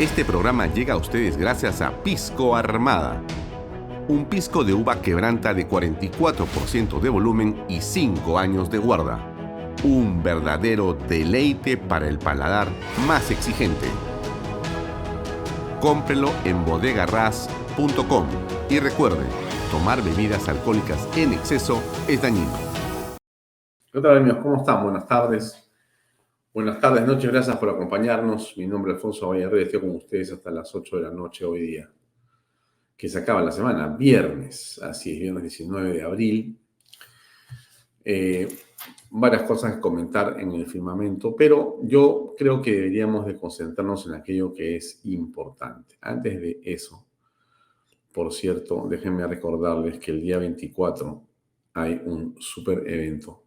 Este programa llega a ustedes gracias a Pisco Armada. Un pisco de uva quebranta de 44% de volumen y 5 años de guarda. Un verdadero deleite para el paladar más exigente. Cómprelo en bodegarras.com y recuerde, tomar bebidas alcohólicas en exceso es dañino. ¿Qué tal, amigos? ¿Cómo están? Buenas tardes. Buenas tardes, noches. Gracias por acompañarnos. Mi nombre es Alfonso Vallarrey. Estoy con ustedes hasta las 8 de la noche hoy día, que se acaba la semana. Viernes, así es, viernes 19 de abril. Varias cosas que comentar en el firmamento, pero yo creo que deberíamos de concentrarnos en aquello que es importante. Antes de eso, por cierto, déjenme recordarles que el día 24 hay un super evento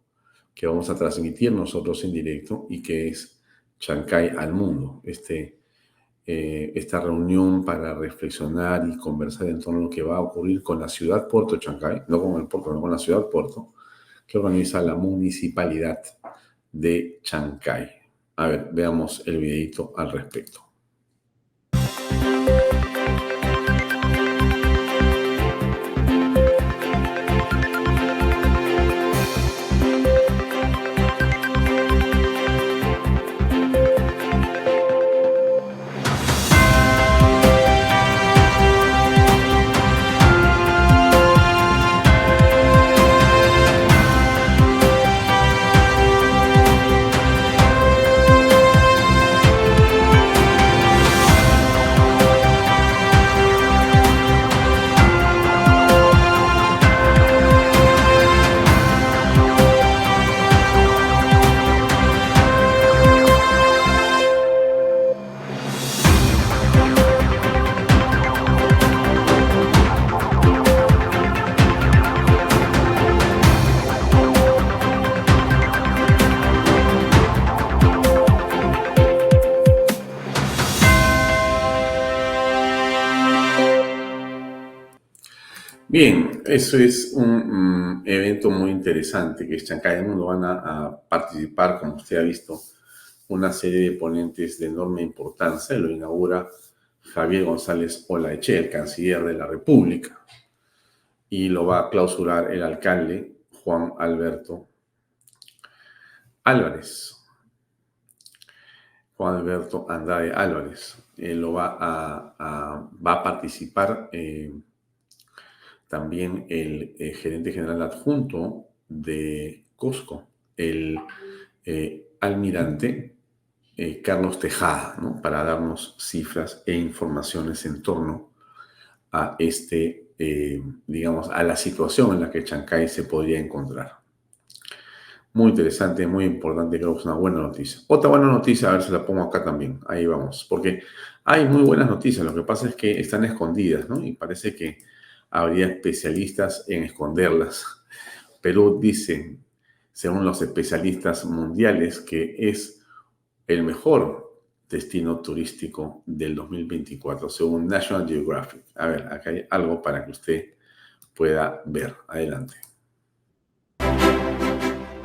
que vamos a transmitir nosotros en directo y que es Chancay al Mundo. Esta reunión para reflexionar y conversar en torno a lo que va a ocurrir con la ciudad Puerto Chancay, no con el puerto, sino con la ciudad Puerto, que organiza la municipalidad de Chancay. A ver, veamos el videito al respecto. Bien, eso es un evento muy interesante que es Chancay al Mundo. Van a participar, como usted ha visto, una serie de ponentes de enorme importancia. Lo inaugura Javier González Olaechea, el canciller de la República, y lo va a clausurar el alcalde Juan Alberto Álvarez. Juan Alberto Andrade Álvarez. Va a participar también el gerente general adjunto de Costco, el almirante Carlos Tejada, ¿no? Para darnos cifras e informaciones en torno a digamos, a la situación en la que Chancay se podría encontrar. Muy interesante, muy importante, creo que es una buena noticia. Otra buena noticia, a ver si la pongo acá también, ahí vamos, porque hay muy buenas noticias, lo que pasa es que están escondidas, ¿no? Y parece que habría especialistas en esconderlas. Perú dice, según los especialistas mundiales, que es el mejor destino turístico del 2024, según National Geographic. A ver, acá hay algo para que usted pueda ver. Adelante.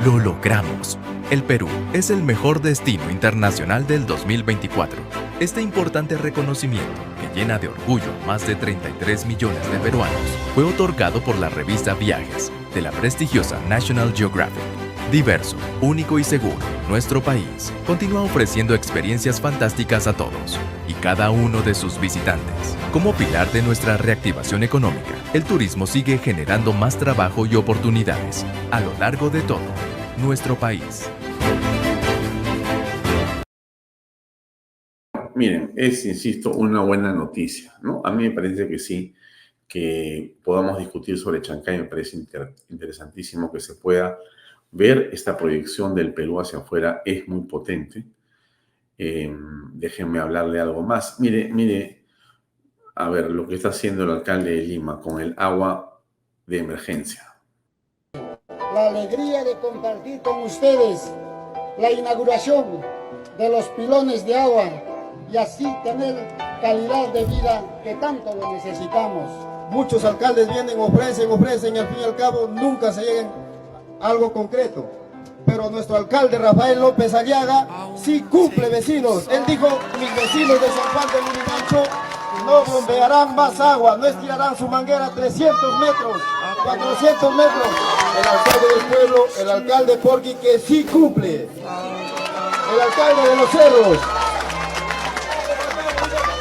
Lo logramos. El Perú es el mejor destino internacional del 2024. Este importante reconocimiento, que llena de orgullo a más de 33 millones de peruanos, fue otorgado por la revista Viajes de la prestigiosa National Geographic. Diverso, único y seguro, nuestro país continúa ofreciendo experiencias fantásticas a todos y cada uno de sus visitantes. Como pilar de nuestra reactivación económica, el turismo sigue generando más trabajo y oportunidades a lo largo de todo nuestro país. Miren, insisto, una buena noticia, ¿no? A mí me parece que sí, que podamos discutir sobre Chancay. Me parece interesantísimo que se pueda ver esta proyección del Perú hacia afuera. Es muy potente. Déjenme hablarle algo más. Mire, a ver, lo que está haciendo el alcalde de Lima con el agua de emergencia. La alegría de compartir con ustedes la inauguración de los pilones de agua y así tener calidad de vida que tanto lo necesitamos. Muchos alcaldes vienen, ofrecen y al fin y al cabo nunca se llegan a algo concreto. pero nuestro alcalde Rafael López Aliaga sí cumple, vecinos. Él dijo, mis vecinos de San Juan del Lurigancho no bombearán más agua, no estirarán su manguera 300 metros, 400 metros. El alcalde del pueblo, el alcalde Porqui, que sí cumple. El alcalde de los cerros.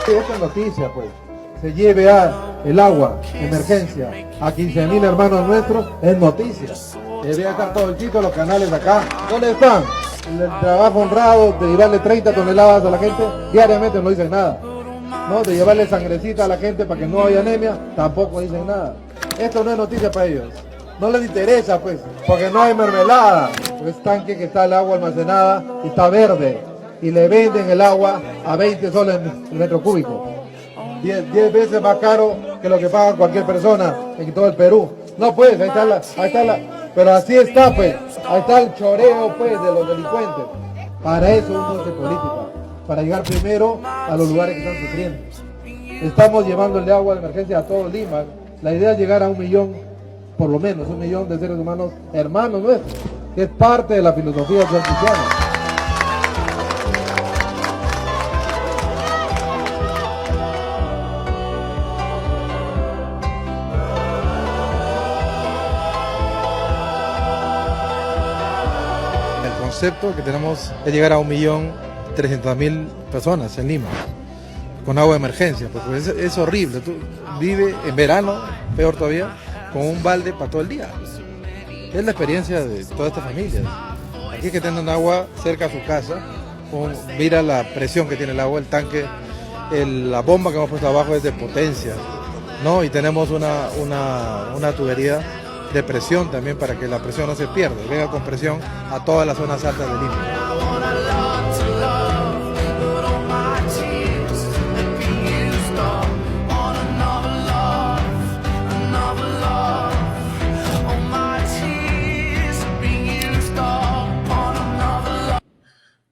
Esta noticia, pues, se lleve el agua, emergencia, a 15.000 hermanos nuestros, es noticia. Debería estar todo el chito, los canales acá. ¿Dónde están? El trabajo honrado de llevarle 30 toneladas a la gente, diariamente no dicen nada. ¿No? De llevarle sangrecita a la gente para que no haya anemia, tampoco dicen nada. Esto no es noticia para ellos. No les interesa, pues, porque no hay mermelada. Es tanque que está el agua almacenada y está verde. Y le venden el agua a 20 soles el metro cúbico. 10 veces más caro que lo que paga cualquier persona en todo el Perú. No, pues, ahí está la, pero así está, pues, ahí está el choreo, pues, de los delincuentes. Para eso uno hace política, para llegar primero a los lugares que están sufriendo. Estamos llevándole agua de emergencia a todo Lima. La idea es llegar a 1 millón, por lo menos 1 millón de seres humanos, hermanos nuestros, que es parte de la filosofía cristiana. El concepto que tenemos es llegar a 1.300.000 personas en Lima con agua de emergencia, porque es horrible. Tú vives en verano, peor todavía, con un balde para todo el día. Es la experiencia de todas estas familias. Aquí es que tienen agua cerca a su casa, mira la presión que tiene el agua, el tanque, la bomba que hemos puesto abajo es de potencia, ¿no? Y tenemos una tubería de presión también para que la presión no se pierda, venga con presión a todas las zonas altas de Lima.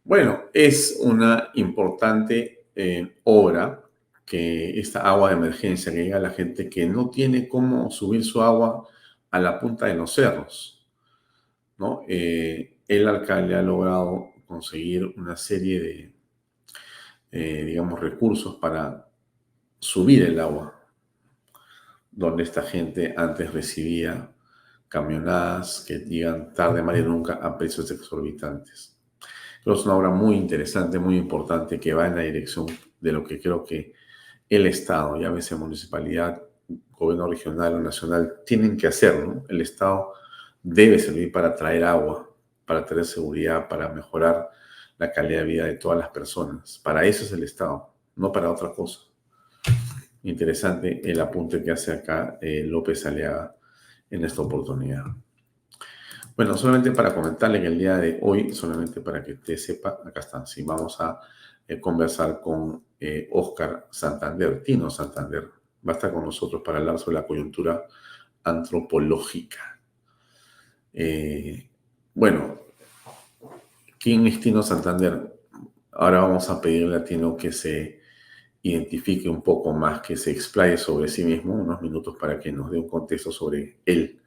Bueno, es una importante obra que esta agua de emergencia que llega a la gente que no tiene cómo subir su agua a la punta de los cerros, ¿no? El alcalde ha logrado conseguir una serie de, digamos, recursos para subir el agua, donde esta gente antes recibía camionadas que llegan tarde, mal y nunca, a precios exorbitantes. Creo que es una obra muy interesante, muy importante, que va en la dirección de lo que creo que el Estado, ya sea municipalidad, gobierno regional o nacional, tienen que hacer, ¿no? El Estado debe servir para traer agua, para traer seguridad, para mejorar la calidad de vida de todas las personas. Para eso es el Estado, no para otra cosa. Interesante el apunte que hace acá López Aliaga en esta oportunidad. Bueno, solamente para comentarle que el día de hoy, solamente para que usted sepa, acá están, sí, vamos a conversar con Óscar Santander, Tino Santander, va a estar con nosotros para hablar sobre la coyuntura antropológica. Bueno, ¿quién es Tino Santander? Ahora vamos a pedirle a Tino que se identifique un poco más, que se explaye sobre sí mismo, unos minutos para que nos dé un contexto sobre él,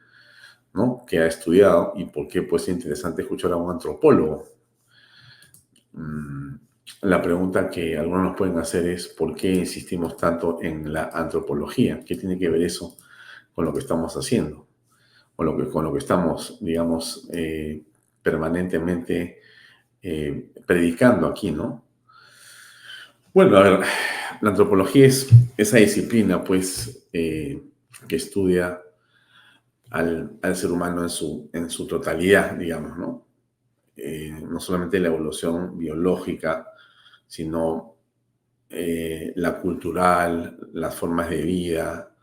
¿no? Que ha estudiado y por qué pues, es interesante escuchar a un antropólogo. La pregunta que algunos nos pueden hacer es ¿por qué insistimos tanto en la antropología? ¿Qué tiene que ver eso con lo que estamos haciendo? Con lo que estamos, digamos, permanentemente predicando aquí, ¿no? Bueno, a ver, la antropología es esa disciplina, pues, que estudia al ser humano en su totalidad, digamos, ¿no? No solamente la evolución biológica, sino la cultural, las formas de vida,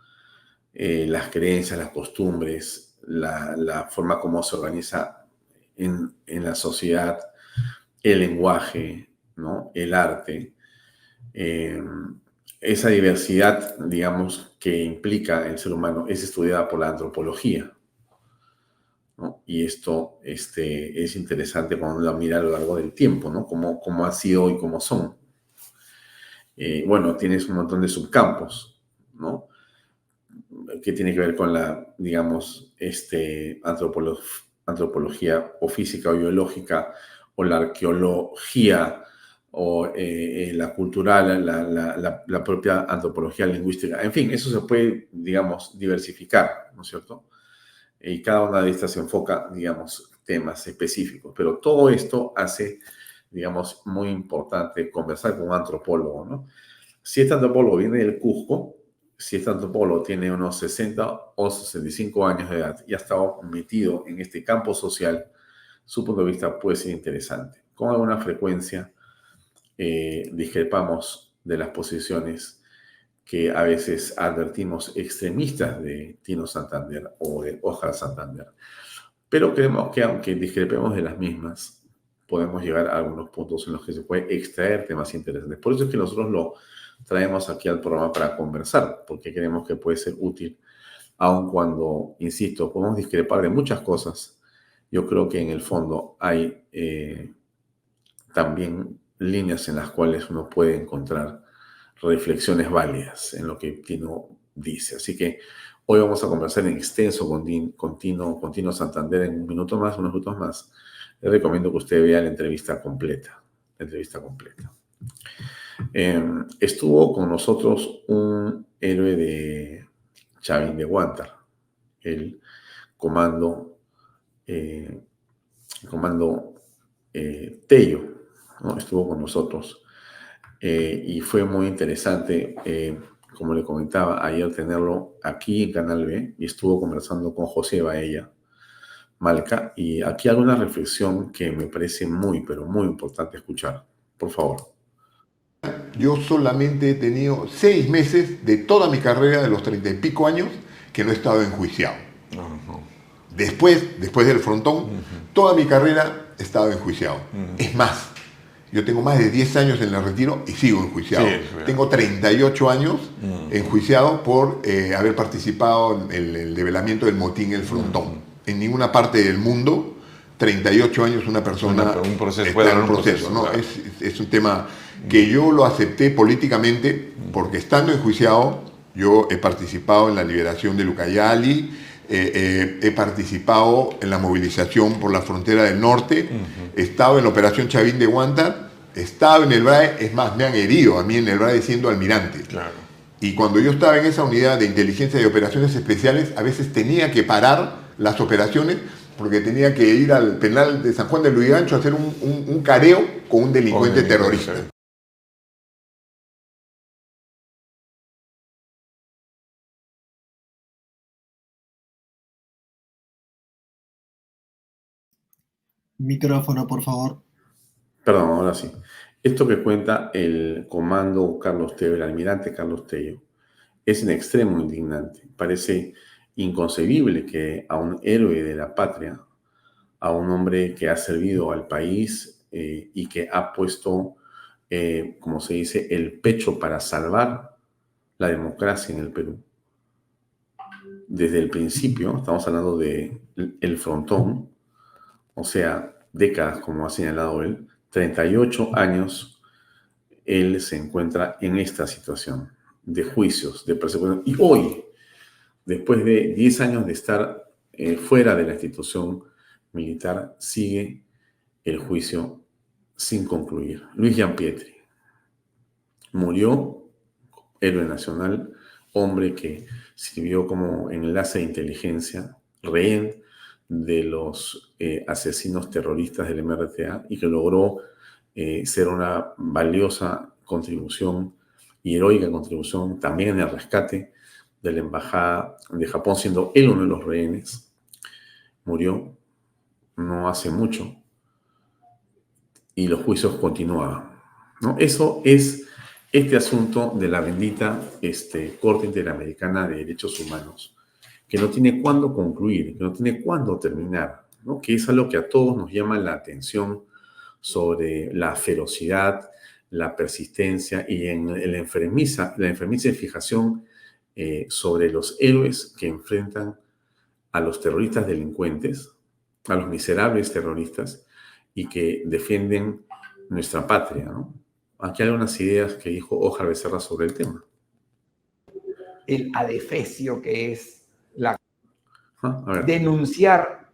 las creencias, las costumbres, la forma como se organiza en la sociedad, el lenguaje, ¿no? El arte. Esa diversidad, digamos, que implica el ser humano es estudiada por la antropología, ¿no? Y esto es interesante cuando uno la mira a lo largo del tiempo, ¿no? Cómo ha sido y cómo son. Bueno, tienes un montón de subcampos, ¿no? Que tiene que ver con la, digamos, antropología o física o biológica o la arqueología o la cultural, la propia antropología lingüística. En fin, eso se puede, digamos, diversificar, ¿no es cierto? Y cada una de estas se enfoca, digamos, temas específicos. Pero todo esto hace, digamos, muy importante conversar con un antropólogo, ¿no? Si este antropólogo viene del Cusco, si este antropólogo tiene unos 60 o 65 años de edad y ha estado metido en este campo social, su punto de vista puede ser interesante. Con alguna frecuencia discrepamos de las posiciones que a veces advertimos extremistas de Tino Santander o de Óscar Santander. Pero creemos que aunque discrepemos de las mismas, podemos llegar a algunos puntos en los que se puede extraer temas interesantes. Por eso es que nosotros lo traemos aquí al programa para conversar, porque creemos que puede ser útil, aun cuando, insisto, podemos discrepar de muchas cosas. Yo creo que en el fondo hay también líneas en las cuales uno puede encontrar reflexiones válidas en lo que Tino dice. Así que hoy vamos a conversar en extenso con Tino Santander en unos minutos más. Les recomiendo que usted vea la entrevista completa. Estuvo con nosotros un héroe de Chavín de Huántar, el comando Tello, ¿no? Estuvo con nosotros y fue muy interesante, como le comentaba ayer, tenerlo aquí en Canal B, y estuvo conversando con José Baella Malca, y aquí hay una reflexión que me parece muy, pero muy importante escuchar. Por favor. Yo solamente he tenido 6 meses de toda mi carrera de los 30 y pico años que no he estado enjuiciado. Después del frontón, toda mi carrera he estado enjuiciado. Es más, yo tengo más de 10 años en el retiro y sigo enjuiciado. Sí, tengo 38 años enjuiciado por haber participado en el develamiento del motín El Frontón. En ninguna parte del mundo, 38 años una persona un proceso, está en un proceso. ¿No? Claro. Es un tema que yo lo acepté políticamente porque, estando enjuiciado, yo he participado en la liberación de Ucayali, he participado en la movilización por la frontera del norte, he estado en la operación Chavín de Huántar, he estado en el BRAE, es más, me han herido a mí en el BRAE siendo almirante. Claro. Y cuando yo estaba en esa unidad de inteligencia y operaciones especiales, a veces tenía que parar las operaciones porque tenía que ir al penal de San Juan de Lurigancho a hacer un careo con un delincuente terrorista. Micrófono, por favor. Perdón, ahora sí. Esto que cuenta el comando Carlos Tello, el almirante Carlos Tello, es en extremo indignante. Parece inconcebible que a un héroe de la patria, a un hombre que ha servido al país y que ha puesto, como se dice, el pecho para salvar la democracia en el Perú. Desde el principio, estamos hablando de el frontón, o sea, décadas, como ha señalado él, 38 años, él se encuentra en esta situación de juicios, de persecución. Y hoy, después de 10 años de estar fuera de la institución militar, sigue el juicio sin concluir. Luis Gianpietri murió, héroe nacional, hombre que sirvió como enlace de inteligencia, rehén de los asesinos terroristas del MRTA, y que logró ser una valiosa contribución y heroica contribución también en el rescate de la embajada de Japón, siendo él uno de los rehenes. Murió no hace mucho y los juicios continuaban, ¿no? Eso es este asunto de la bendita Corte Interamericana de Derechos Humanos, que no tiene cuándo concluir, que no tiene cuándo terminar, ¿no? Que es algo que a todos nos llama la atención sobre la ferocidad, la persistencia y en la enfermiza fijación sobre los héroes que enfrentan a los terroristas delincuentes, a los miserables terroristas, y que defienden nuestra patria, ¿no? Aquí hay unas ideas que dijo Óscar Becerra sobre el tema. El adefesio que es denunciar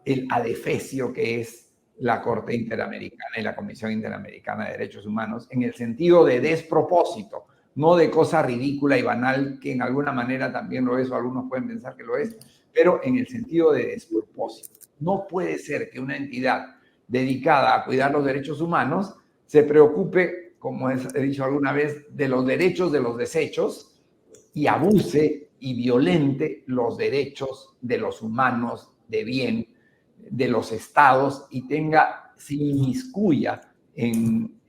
el adefesio que es la Corte Interamericana y la Comisión Interamericana de Derechos Humanos, en el sentido de despropósito, no de cosa ridícula y banal, que en alguna manera también lo es, o algunos pueden pensar que lo es, pero en el sentido de despropósito. No puede ser que una entidad dedicada a cuidar los derechos humanos se preocupe, como he dicho alguna vez, de los derechos de los desechos y abuse y violente los derechos de los humanos de bien, de los estados, y se inmiscuya en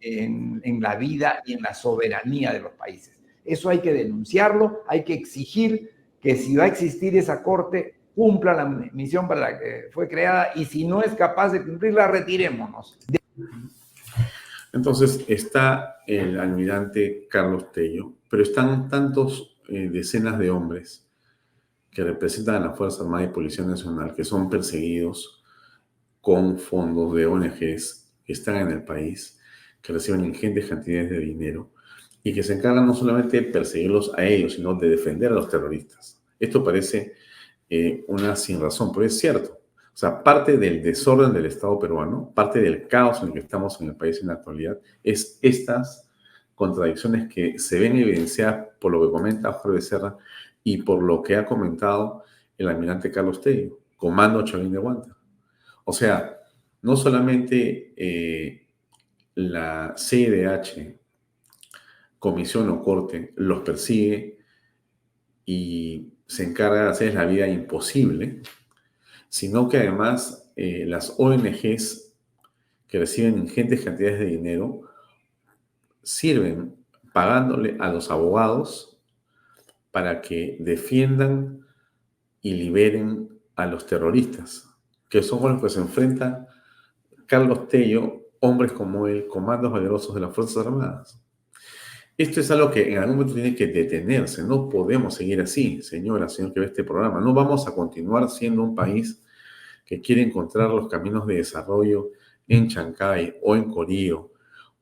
la vida y en la soberanía de los países. Eso hay que denunciarlo, hay que exigir que si va a existir esa corte, cumpla la misión para la que fue creada, y si no es capaz de cumplirla, retirémonos. Entonces está el almirante Carlos Tello, pero están tantos decenas de hombres que representan a la Fuerza Armada y Policía Nacional que son perseguidos con fondos de ONGs que están en el país, que reciben ingentes cantidades de dinero y que se encargan no solamente de perseguirlos a ellos, sino de defender a los terroristas. Esto parece una sinrazón, pero es cierto. O sea, parte del desorden del Estado peruano, parte del caos en el que estamos en el país en la actualidad, es estas contradicciones que se ven evidenciadas por lo que comenta Jorge Becerra y por lo que ha comentado el almirante Carlos Tello, Comando Chavín de Guanta. O sea, no solamente la CIDH, comisión o corte, los persigue y se encarga de hacer la vida imposible, sino que además las ONGs que reciben ingentes cantidades de dinero sirven pagándole a los abogados para que defiendan y liberen a los terroristas, que son con los que se enfrenta Carlos Tello, hombres como él, comandos valerosos de las Fuerzas Armadas. Esto es algo que en algún momento tiene que detenerse. No podemos seguir así, señora, señor que ve este programa. No vamos a continuar siendo un país que quiere encontrar los caminos de desarrollo en Chancay o en Corío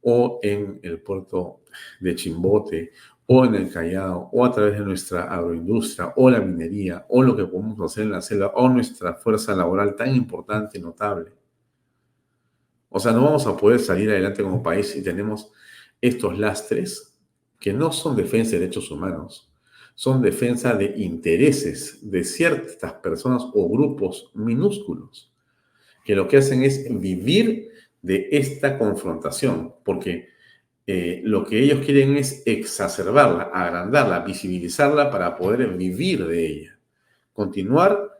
o en el puerto de Chimbote o en el Callao o a través de nuestra agroindustria o la minería o lo que podemos hacer en la selva o nuestra fuerza laboral tan importante y notable. O sea, no vamos a poder salir adelante como país si tenemos estos lastres que no son defensa de derechos humanos, son defensa de intereses de ciertas personas o grupos minúsculos, que lo que hacen es vivir de esta confrontación, porque lo que ellos quieren es exacerbarla, agrandarla, visibilizarla para poder vivir de ella. Continuar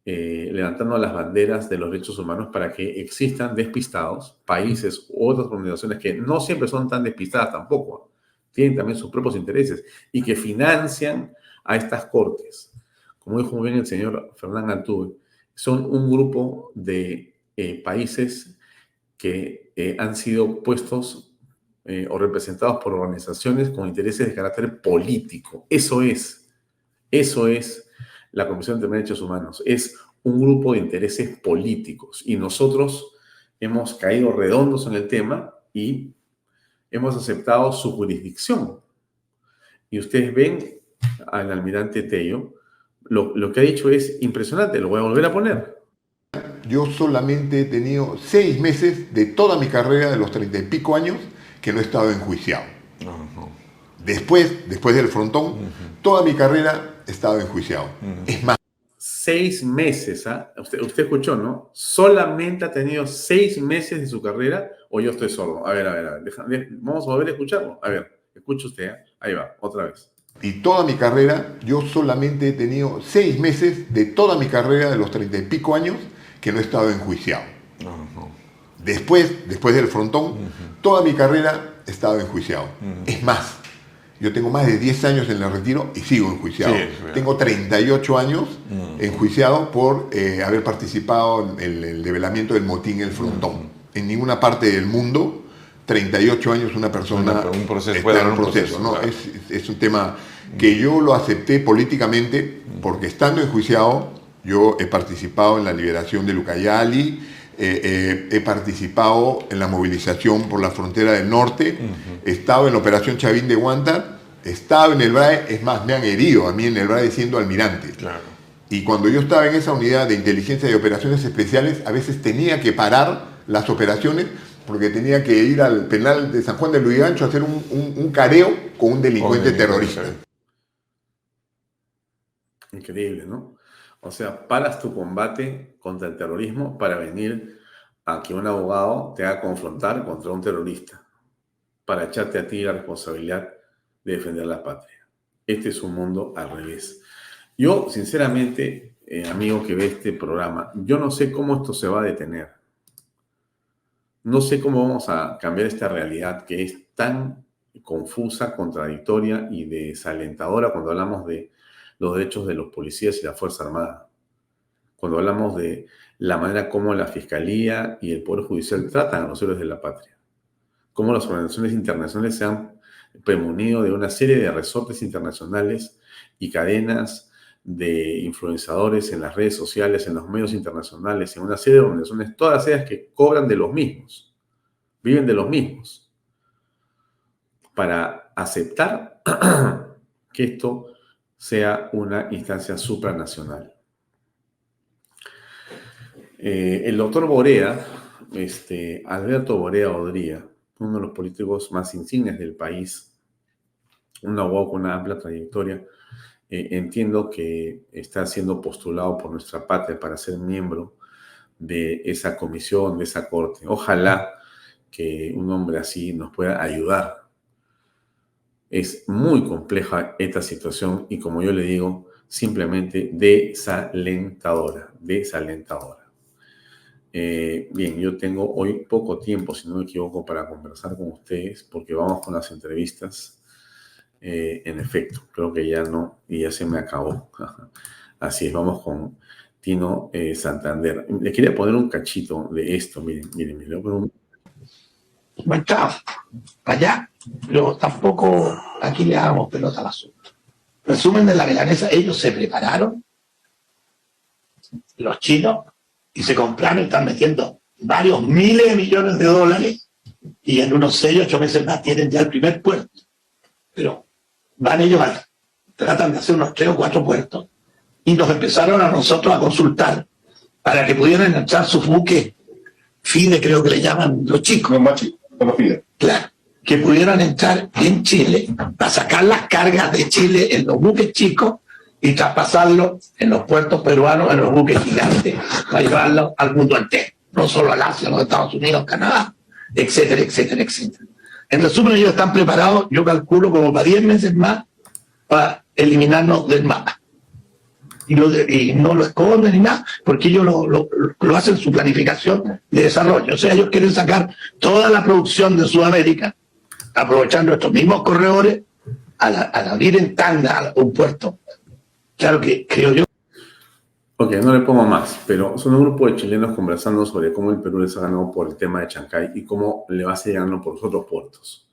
levantando las banderas de los derechos humanos para que existan despistados, países u otras organizaciones que no siempre son tan despistadas tampoco, tienen también sus propios intereses y que financian a estas cortes. Como dijo muy bien el señor Fernán Altuve, son un grupo de países que han sido puestos o representados por organizaciones con intereses de carácter político. Eso es la Comisión de Derechos Humanos. Es un grupo de intereses políticos y nosotros hemos caído redondos en el tema y hemos aceptado su jurisdicción. Y ustedes ven al almirante Tello, lo que ha dicho es impresionante, lo voy a volver a poner. Yo solamente he tenido 6 meses de toda mi carrera de los 30 y pico años que no he estado enjuiciado. Después del frontón, toda mi carrera he estado enjuiciado. Es más. 6 meses, ¿ah? Usted escuchó, ¿no? Solamente ha tenido 6 meses de su carrera, o yo estoy sordo. A ver, vamos a volver a escucharlo. A ver, escucha usted, ¿eh? Ahí va, otra vez. Y toda mi carrera, yo solamente he tenido 6 meses de toda mi carrera de los 30 y pico años que no he estado enjuiciado. Después del frontón, toda mi carrera he estado enjuiciado. Es más, yo tengo más de 10 años en el retiro y sigo enjuiciado. Sí, tengo 38 años enjuiciado por haber participado en el develamiento del motín El Frontón. En ninguna parte del mundo, 38 años una persona un proceso, está en un proceso. ¿No? Claro. Es un tema que yo lo acepté políticamente porque estando enjuiciado, yo he participado en la liberación de Lucayali, he participado en la movilización por la frontera del norte, he estado en la operación Chavín de Guanta, he estado en el BRAE, es más, me han herido a mí en el BRAE siendo almirante. Claro. Y cuando yo estaba en esa unidad de inteligencia y operaciones especiales, a veces tenía que parar las operaciones porque tenía que ir al penal de San Juan de Lurigancho a hacer un careo con un delincuente terrorista. Increíble, ¿no? O sea, paras tu combate contra el terrorismo para venir a que un abogado te haga confrontar contra un terrorista, para echarte a ti la responsabilidad de defender la patria. Este es un mundo al revés. Yo, sinceramente, amigo que ve este programa, yo no sé cómo esto se va a detener. No sé cómo vamos a cambiar esta realidad que es tan confusa, contradictoria y desalentadora cuando hablamos de los derechos de los policías y la Fuerza Armada. Cuando hablamos de la manera como la Fiscalía y el Poder Judicial tratan a los héroes de la patria. Cómo las organizaciones internacionales se han premunido de una serie de resortes internacionales y cadenas de influenciadores en las redes sociales, en los medios internacionales, en una serie de organizaciones, todas ellas que cobran de los mismos, viven de los mismos, para aceptar que esto sea una instancia supranacional. El doctor Borea, Alberto Borea Odría, uno de los políticos más insignes del país, un abogado con una amplia trayectoria, entiendo que está siendo postulado por nuestra patria para ser miembro de esa comisión, de esa corte. Ojalá que un hombre así nos pueda ayudar. Es muy compleja esta situación y, como yo le digo, simplemente desalentadora, desalentadora. Bien, yo tengo hoy poco tiempo, si no me equivoco, para conversar con ustedes, porque vamos con las entrevistas. En efecto, creo que ya no, y ya se me acabó. Así es, vamos con Tino Santander. Le quería poner un cachito de esto, miren, le voy a poner un... Bueno, chao, allá, pero tampoco aquí le damos pelota al asunto. Resumen de la milanesa, ellos se prepararon, los chinos, y se compraron y están metiendo varios miles de millones de dólares, y en unos 6 o 8 meses más tienen ya el primer puerto. Pero van ellos, tratan de hacer unos 3 o 4 puertos, y nos empezaron a nosotros a consultar para que pudieran entrar sus buques FIDE, creo que le llaman los chicos. Los más chicos, los FIDE. Claro, que pudieran entrar en Chile para sacar las cargas de Chile en los buques chicos y traspasarlo en los puertos peruanos, en los buques gigantes, para llevarlo al mundo entero, no solo al Asia, a los Estados Unidos, Canadá, etcétera, etcétera, etcétera. En resumen, ellos están preparados, yo calculo, como para 10 meses más, para eliminarnos del mapa. Y no lo esconden ni nada, porque ellos lo hacen su planificación de desarrollo. O sea, ellos quieren sacar toda la producción de Sudamérica, aprovechando estos mismos corredores, al abrir en Tacna un puerto. Claro que creo yo. Ok, no le pongo más, pero son un grupo de chilenos conversando sobre cómo el Perú les ha ganado por el tema de Chancay y cómo le va a seguir ganando por los otros puertos.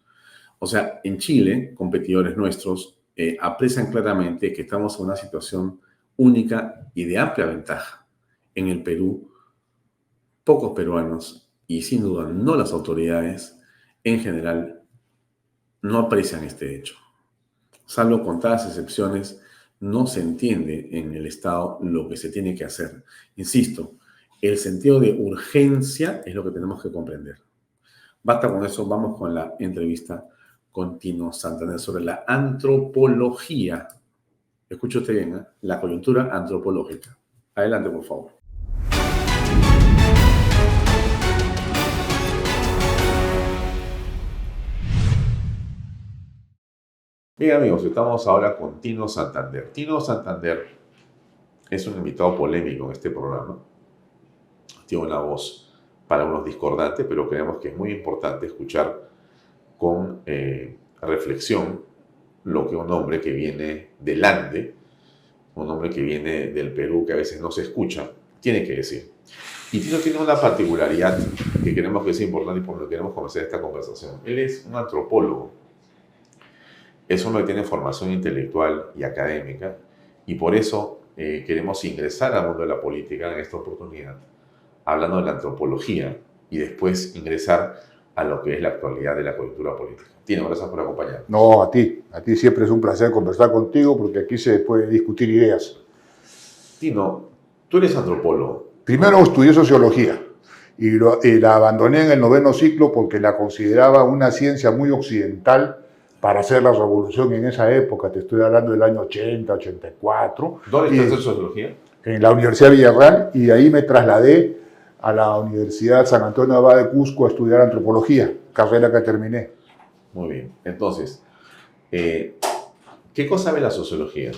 O sea, en Chile, competidores nuestros aprecian claramente que estamos en una situación única y de amplia ventaja. En el Perú, pocos peruanos, y sin duda no las autoridades, en general, no aprecian este hecho. Salvo contadas excepciones, no se entiende en el Estado lo que se tiene que hacer. Insisto, el sentido de urgencia es lo que tenemos que comprender. Basta con eso, vamos con la entrevista con Tino Santander sobre la antropología. Escuche usted bien, la coyuntura antropológica. Adelante, por favor. Bien, amigos, estamos ahora con Tino Santander. Tino Santander es un invitado polémico en este programa. Tiene una voz para unos discordante, pero creemos que es muy importante escuchar con reflexión lo que un hombre que viene del Ande, un hombre que viene del Perú, que a veces no se escucha, tiene que decir. Y Tino tiene una particularidad que creemos que es importante y por lo que queremos comenzar esta conversación. Él es un antropólogo. Es uno que tiene formación intelectual y académica y por eso queremos ingresar al mundo de la política en esta oportunidad, hablando de la antropología y después ingresar a lo que es la actualidad de la coyuntura política. Tino, gracias por acompañarnos. No, a ti siempre es un placer conversar contigo porque aquí se puede discutir ideas. Tino, tú eres antropólogo. Primero estudié sociología y la abandoné en el 9º ciclo porque la consideraba una ciencia muy occidental para hacer la revolución en esa época. Te estoy hablando del año 80, 84. ¿Dónde estás en sociología? En la Universidad Villarreal, y ahí me trasladé a la Universidad San Antonio de Abad de Cusco a estudiar antropología, carrera que terminé. Muy bien. Entonces, ¿qué cosa ve la sociología?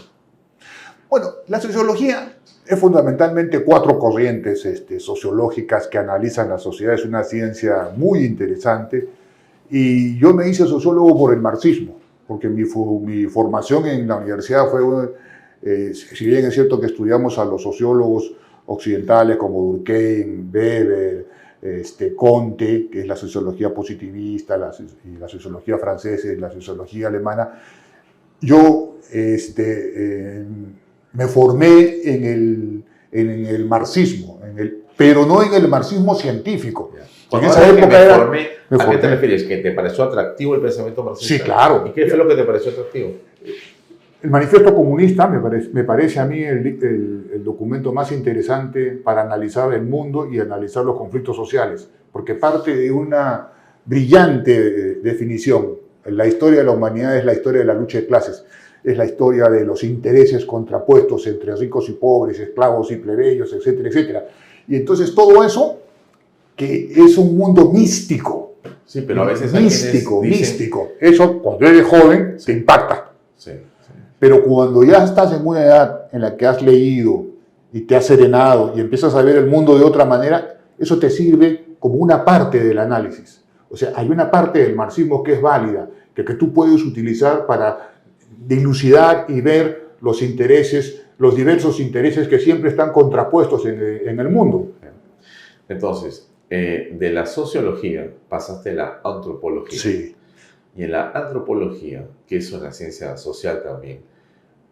Bueno, la sociología es fundamentalmente 4 corrientes sociológicas que analizan la sociedad. Es una ciencia muy interesante y yo me hice sociólogo por el marxismo, porque mi formación en la universidad fue, si bien es cierto que estudiamos a los sociólogos occidentales como Durkheim, Weber, Comte, que es la sociología positivista, la sociología francesa y la sociología alemana, yo me formé en el marxismo, pero no en el marxismo científico. En esa época ¿a qué te refieres? ¿Que te pareció atractivo el pensamiento marxista? Sí, claro. ¿Y qué fue lo que te pareció atractivo? El Manifiesto Comunista me parece a mí el documento más interesante para analizar el mundo y analizar los conflictos sociales, porque parte de una brillante definición. La historia de la humanidad es la historia de la lucha de clases, es la historia de los intereses contrapuestos entre ricos y pobres, esclavos y plebeyos, etcétera, etcétera. Y entonces todo eso, que es un mundo místico. Sí, pero a veces místico. Eso, cuando eres joven, te impacta. Sí. Pero cuando ya estás en una edad en la que has leído y te has serenado y empiezas a ver el mundo de otra manera, eso te sirve como una parte del análisis. O sea, hay una parte del marxismo que es válida, que tú puedes utilizar para dilucidar y ver los intereses, los diversos intereses que siempre están contrapuestos en el mundo. Entonces, de la sociología pasaste a la antropología. Sí. Y en la antropología, que es una ciencia social también,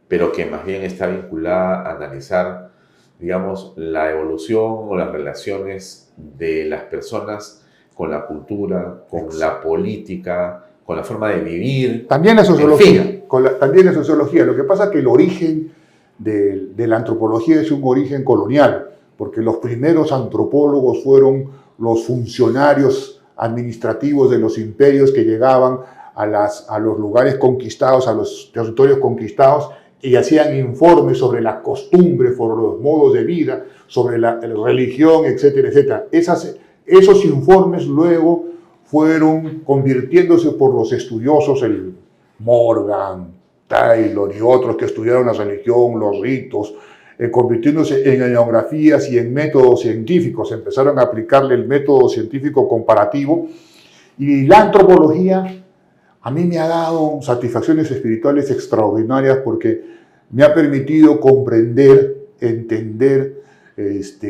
pero que más bien está vinculada a analizar, digamos, la evolución o las relaciones de las personas con la cultura, con la política, con la forma de vivir. También la sociología. También la sociología. Lo que pasa es que el origen de la antropología es un origen colonial, porque los primeros antropólogos fueron los funcionarios administrativos de los imperios que llegaban a los lugares conquistados, a los territorios conquistados, y hacían informes sobre las costumbres, sobre los modos de vida, sobre la religión, etcétera, etcétera. Esos informes luego fueron convirtiéndose por los estudiosos, el Morgan, Taylor y otros que estudiaron la religión, los ritos, convirtiéndose en etnografías y en métodos científicos. Empezaron a aplicarle el método científico comparativo, y la antropología a mí me ha dado satisfacciones espirituales extraordinarias porque me ha permitido comprender, entender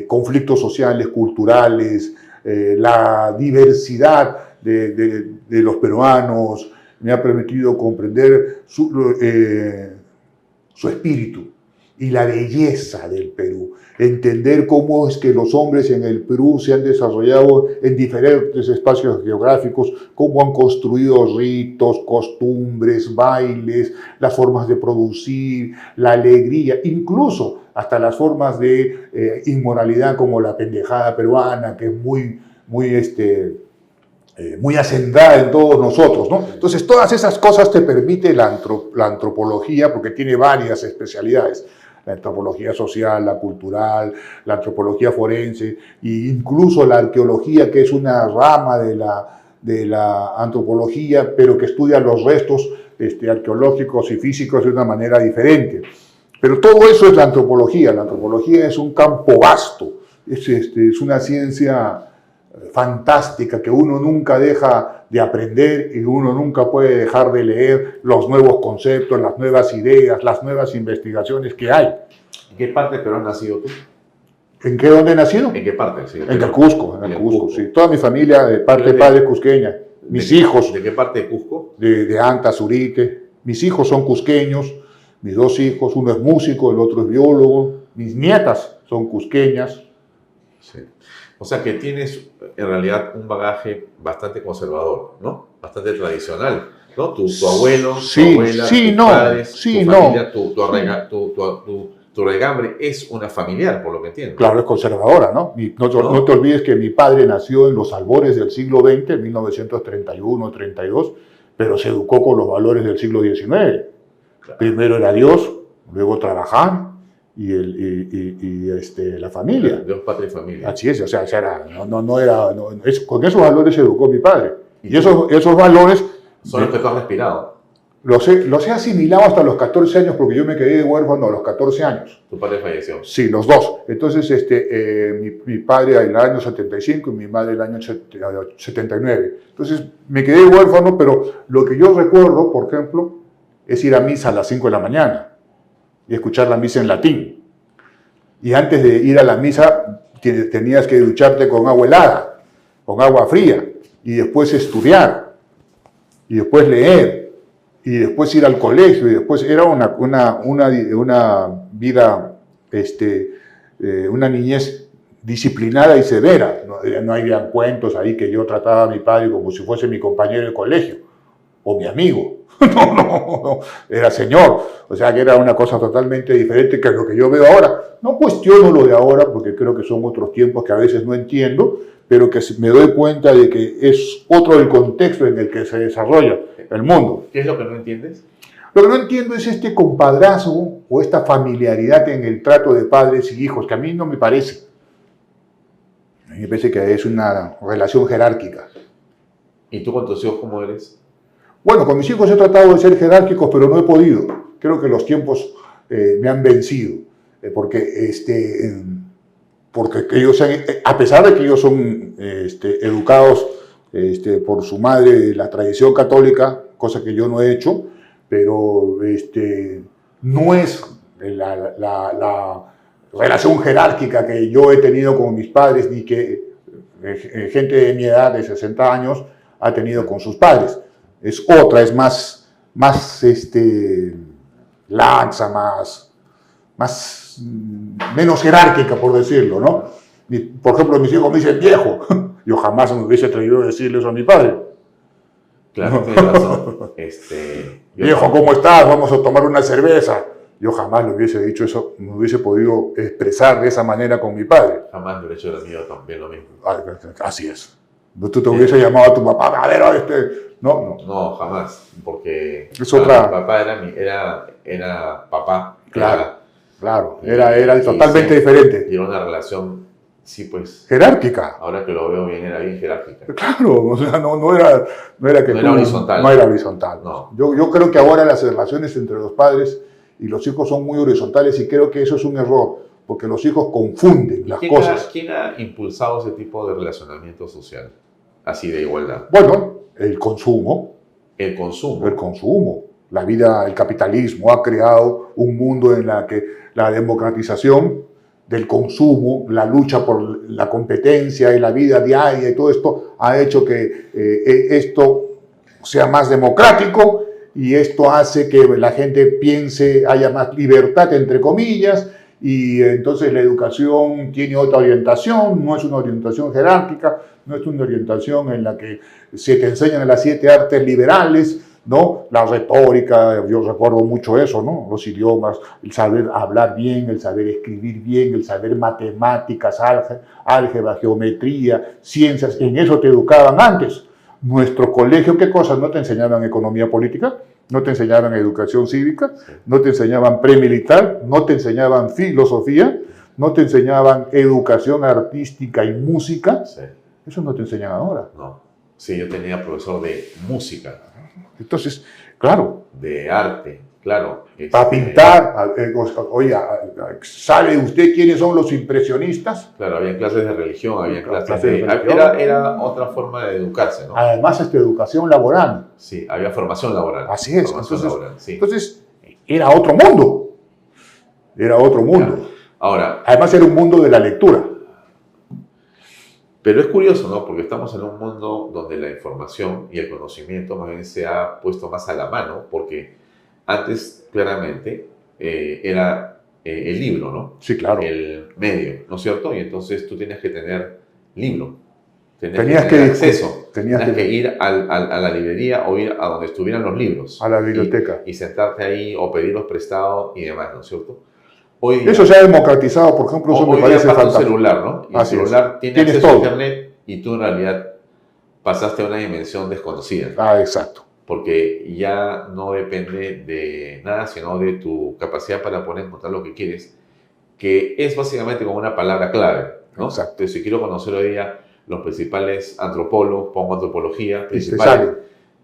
conflictos sociales, culturales, la diversidad de los peruanos, me ha permitido comprender su espíritu y la belleza del Perú, entender cómo es que los hombres en el Perú se han desarrollado en diferentes espacios geográficos, cómo han construido ritos, costumbres, bailes, las formas de producir, la alegría, incluso hasta las formas de inmoralidad como la pendejada peruana, que es muy acendrada en todos nosotros, ¿no? Entonces, todas esas cosas te permite la antropología, porque tiene varias especialidades. La antropología social, la cultural, la antropología forense e incluso la arqueología, que es una rama de la antropología, pero que estudia los restos arqueológicos y físicos de una manera diferente. Pero todo eso es la antropología. La antropología es un campo vasto, es una ciencia fantástica que uno nunca deja de aprender y uno nunca puede dejar de leer los nuevos conceptos, las nuevas ideas, las nuevas investigaciones que hay. ¿En qué parte de Perú has nacido tú? ¿En qué dónde he nacido? ¿En qué parte? Sí, en el Cusco, en el Cusco, sí. Toda mi familia de parte de padre cusqueña. Mis hijos. ¿De qué parte de Cusco? De Anta, Zurique. Mis hijos son cusqueños, mis 2 hijos, uno es músico, el otro es biólogo. Mis nietas son cusqueñas. Sí. O sea que tienes en realidad un bagaje bastante conservador, ¿no? Bastante tradicional, ¿no? Tu abuelo, sí, tu abuela, sí, tus no, padres, sí, tu familia, tu Torre Gambre es una familiar, por lo que entiendo. Claro, es conservadora, ¿no? No te olvides que mi padre nació en los albores del siglo XX, en 1931, 32, pero se educó con los valores del siglo XIX. Claro. Primero era Dios, luego trabajar y la familia. Dios, patria y familia. Así es, o sea, con esos valores se educó mi padre. Y esos valores... Son los que tú has respirado. Los he asimilado hasta los 14 años porque yo me quedé huérfano a los 14 años. ¿Tu padre falleció? Sí, los dos. Entonces, mi padre en el año 75 y mi madre en el año 79. Entonces, me quedé huérfano, pero lo que yo recuerdo, por ejemplo, es ir a misa a las 5 de la mañana y escuchar la misa en latín. Y antes de ir a la misa, tenías que ducharte con agua helada, con agua fría, y después estudiar, y después leer, y después ir al colegio, y después era una vida, una niñez disciplinada y severa. No había cuentos ahí que yo trataba a mi padre como si fuese mi compañero de colegio, o mi amigo. No, era señor. O sea que era una cosa totalmente diferente que lo que yo veo ahora. No cuestiono lo de ahora porque creo que son otros tiempos que a veces no entiendo, pero que me doy cuenta de que es otro el contexto en el que se desarrolla el mundo. ¿Qué es lo que no entiendes? Lo que no entiendo es este compadrazgo o esta familiaridad en el trato de padres y hijos, que a mí no me parece. A mí me parece que es una relación jerárquica. ¿Y tú con tus hijos cómo eres? Bueno, con mis hijos he tratado de ser jerárquicos, pero no he podido. Creo que los tiempos me han vencido. Porque ellos, a pesar de que ellos son educados por su madre, la tradición católica, cosa que yo no he hecho, pero no es la relación jerárquica que yo he tenido con mis padres, ni que gente de mi edad, de 60 años, ha tenido con sus padres. Es otra, es más laxa, menos jerárquica, por decirlo, ¿no? Por ejemplo, mis hijos me dicen viejo. Yo jamás me hubiese atrevido a decirle eso a mi padre. Claro, tienes razón. Viejo, ¿cómo estás? Vamos a tomar una cerveza. Yo jamás le hubiese dicho eso, no hubiese podido expresar de esa manera con mi padre. Jamás me hubiera hecho lo mío también lo mismo. Así es. Tú te hubiese llamado a tu papá, a ver, No, jamás, porque es otra... mi papá era papá. Claro, era totalmente diferente. Y era una relación, sí, pues... jerárquica. Ahora que lo veo bien, era bien jerárquica. Claro, o sea, no era horizontal. No era horizontal. No. Yo creo que ahora las relaciones entre los padres y los hijos son muy horizontales y creo que eso es un error, porque los hijos confunden las cosas. ¿Quién ha impulsado ese tipo de relacionamiento social? Así de igualdad. Bueno, el consumo. El consumo. El consumo. La vida, el capitalismo ha creado un mundo en el que la democratización del consumo, la lucha por la competencia y la vida diaria y todo esto ha hecho que esto sea más democrático y esto hace que la gente piense, haya más libertad, entre comillas, y entonces la educación tiene otra orientación, no es una orientación jerárquica, no es una orientación en la que se te enseñan las 7 artes liberales, ¿no? La retórica, yo recuerdo mucho eso, ¿no? Los idiomas, el saber hablar bien, el saber escribir bien, el saber matemáticas, álgebra, geometría, ciencias, en eso te educaban antes. Nuestro colegio, ¿qué cosas? ¿No te enseñaban economía política? ¿No te enseñaban educación cívica? ¿No te enseñaban premilitar? ¿No te enseñaban filosofía? ¿No te enseñaban educación artística y música? Sí. Eso no te enseñan ahora. No. Sí, yo tenía profesor de música. Entonces, claro. De arte, claro. Para pintar, oiga, ¿sabe usted quiénes son los impresionistas? Claro, había clases de religión, había clases de religión. Era otra forma de educarse, ¿no? Además, educación laboral. Sí, había formación laboral. Así es. Sí. Entonces, era otro mundo. Era otro mundo. Claro. Ahora, además, era un mundo de la lectura. Pero es curioso, ¿no? Porque estamos en un mundo donde la información y el conocimiento más bien se ha puesto más a la mano, porque antes, claramente, era el libro, ¿no? Sí, claro. El medio, ¿no es cierto? Y entonces tú tenías que tener libro. Tenías que tener acceso. Tenías que ir a la librería o ir a donde estuvieran los libros. A la biblioteca. Y sentarte ahí o pedirlos prestados y demás, ¿no es cierto? Hoy Eso se ha democratizado, por ejemplo, eso me hoy parece día pasa un fantástico. celular, ¿no? Y el Así es. celular tiene Tienes acceso a todo. internet y tú en realidad pasaste a una dimensión desconocida. Ah, exacto. Porque ya no depende de nada, sino de tu capacidad para poder encontrar lo que quieres, que es básicamente como una palabra clave, ¿no? Exacto. Entonces, si quiero conocer hoy día los principales antropólogos, pongo antropología Y te principales, sale.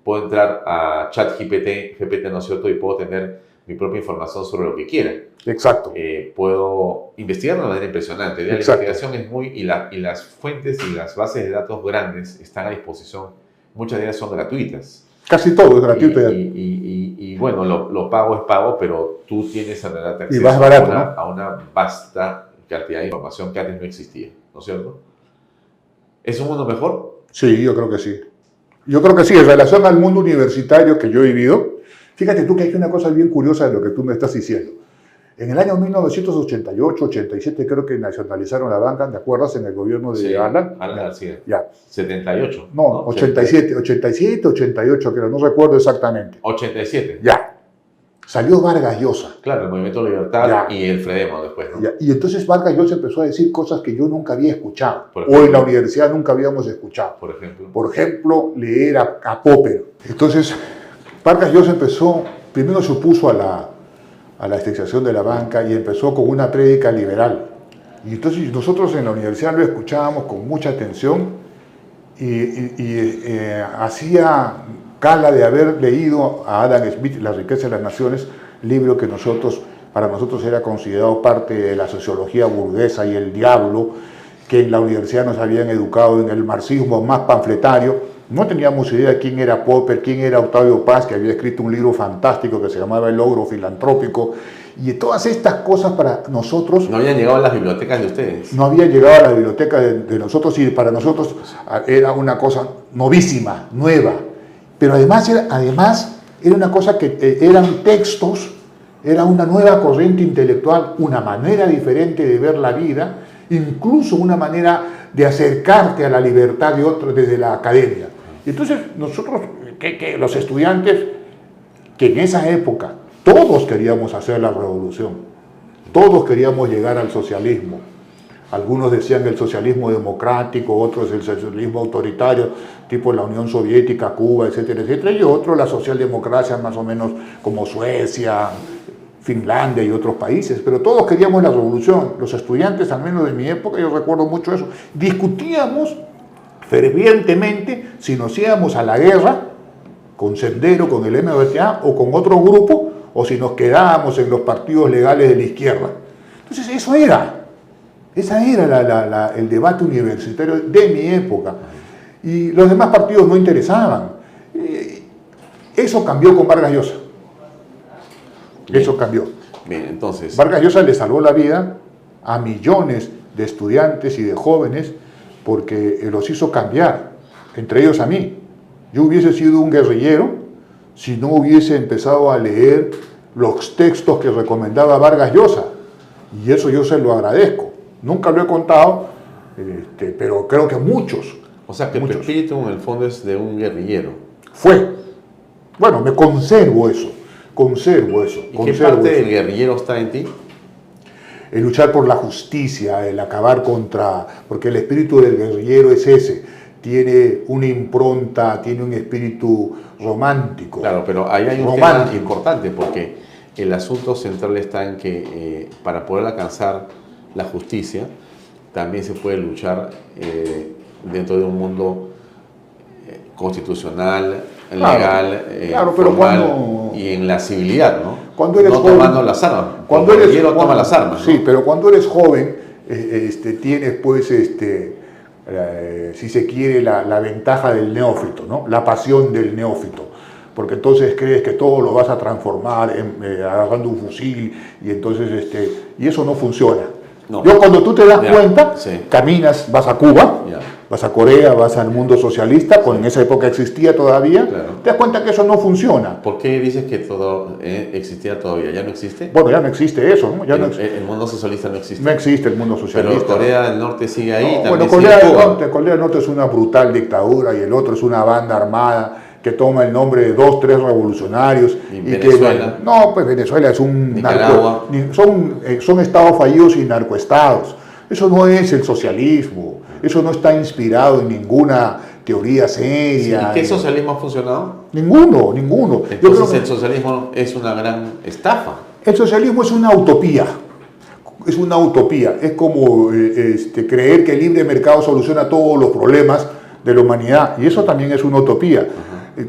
puedo entrar a ChatGPT, ¿no es cierto? Y puedo tener mi propia información sobre lo que quiera. Exacto. Puedo investigar de una manera impresionante. La Exacto. investigación es muy... Y las fuentes y las bases de datos grandes están a disposición. Muchas de ellas son gratuitas. Casi todo es gratuito. Y bueno, lo pago es pago, pero tú tienes en realidad acceso más barato, a una vasta cantidad de información que antes no existía, ¿no es cierto? ¿Es un mundo mejor? Sí, yo creo que sí. Yo creo que sí, en relación al mundo universitario que yo he vivido, fíjate tú que hay una cosa bien curiosa de lo que tú me estás diciendo. En el año 1988, 87 creo que nacionalizaron la banca, ¿te acuerdas? En el gobierno de Sí, Alan. Alan García. Ya. 78. No, 87, 88 creo, no recuerdo exactamente. 87. Ya. Salió Vargas Llosa. Claro, el Movimiento Libertad Ya. y el Fredemo después, ¿no? Ya. Y entonces Vargas Llosa empezó a decir cosas que yo nunca había escuchado. Por O ejemplo. en la universidad nunca habíamos escuchado. Por ejemplo. Por ejemplo, leer a Popper. Entonces, Vargas Llosa empezó, primero se opuso a la extinción de la banca y empezó con una prédica liberal. Y entonces nosotros en la universidad lo escuchábamos con mucha atención y hacía gala de haber leído a Adam Smith, La riqueza de las naciones, libro que para nosotros era considerado parte de la sociología burguesa y el diablo, que en la universidad nos habían educado en el marxismo más panfletario. No teníamos idea de quién era Popper, quién era Octavio Paz, que había escrito un libro fantástico que se llamaba El logro filantrópico. Y todas estas cosas para nosotros... No habían llegado a las bibliotecas de ustedes. No habían llegado a la biblioteca de nosotros y para nosotros era una cosa novísima, nueva. Pero además era una cosa que eran textos, era una nueva corriente intelectual, una manera diferente de ver la vida, incluso una manera de acercarte a la libertad de otros desde la academia. Y entonces nosotros, los estudiantes, que en esa época todos queríamos hacer la revolución, todos queríamos llegar al socialismo. Algunos decían el socialismo democrático, otros el socialismo autoritario, tipo la Unión Soviética, Cuba, etcétera, etcétera, y otros la socialdemocracia más o menos como Suecia, Finlandia y otros países, pero todos queríamos la revolución. Los estudiantes, al menos de mi época, yo recuerdo mucho eso, discutíamos fervientemente si nos íbamos a la guerra con Sendero, con el MBTA o con otro grupo, o si nos quedábamos en los partidos legales de la izquierda. Entonces ese era el debate universitario de mi época. Y los demás partidos no interesaban. Eso cambió con Vargas Llosa. Eso cambió. Bien, entonces... Vargas Llosa le salvó la vida a millones de estudiantes y de jóvenes porque los hizo cambiar, entre ellos a mí. Yo hubiese sido un guerrillero si no hubiese empezado a leer los textos que recomendaba Vargas Llosa. Y eso yo se lo agradezco. Nunca lo he contado, pero creo que muchos. O sea, que tu espíritu en el fondo es de un guerrillero. Fue. Bueno, me conservo eso. Conservo eso. ¿Y qué parte del guerrillero está en ti? El luchar por la justicia, el acabar contra... Porque el espíritu del guerrillero es ese. Tiene una impronta, tiene un espíritu romántico. Claro, pero ahí hay un tema importante porque el asunto central está en que para poder alcanzar la justicia también se puede luchar dentro de un mundo constitucional, legal, claro, pero formal y en la civilidad, ¿no? Cuando eres joven, tomando las armas. Cuando eres joven, toma las armas, ¿no? Sí, pero cuando eres joven tienes pues si se quiere la ventaja del neófito, ¿no? La pasión del neófito, porque entonces crees que todo lo vas a transformar agarrando un fusil y entonces y eso no funciona. No. Yo cuando tú te das cuenta, caminas, vas a Cuba, vas a Corea, vas al mundo socialista, en esa época existía todavía, te das cuenta que eso no funciona. ¿Por qué dices que todo existía todavía? ¿Ya no existe? Bueno, ya no existe eso, ¿no? El mundo socialista no existe. No existe el mundo socialista. Pero Corea del Norte sigue ahí. No, bueno, Corea del Norte es una brutal dictadura y el otro es una banda armada que toma el nombre de 2, 3 revolucionarios. ¿Y Venezuela? No, pues Venezuela es un Nicaragua. Son estados fallidos y narcoestados. Eso no es el socialismo. Eso no está inspirado en ninguna teoría seria. ¿Y qué socialismo ha funcionado? Ninguno. Entonces el socialismo es una gran estafa. El socialismo es una utopía. Es una utopía. Es como creer que el libre mercado soluciona todos los problemas de la humanidad. Y eso también es una utopía.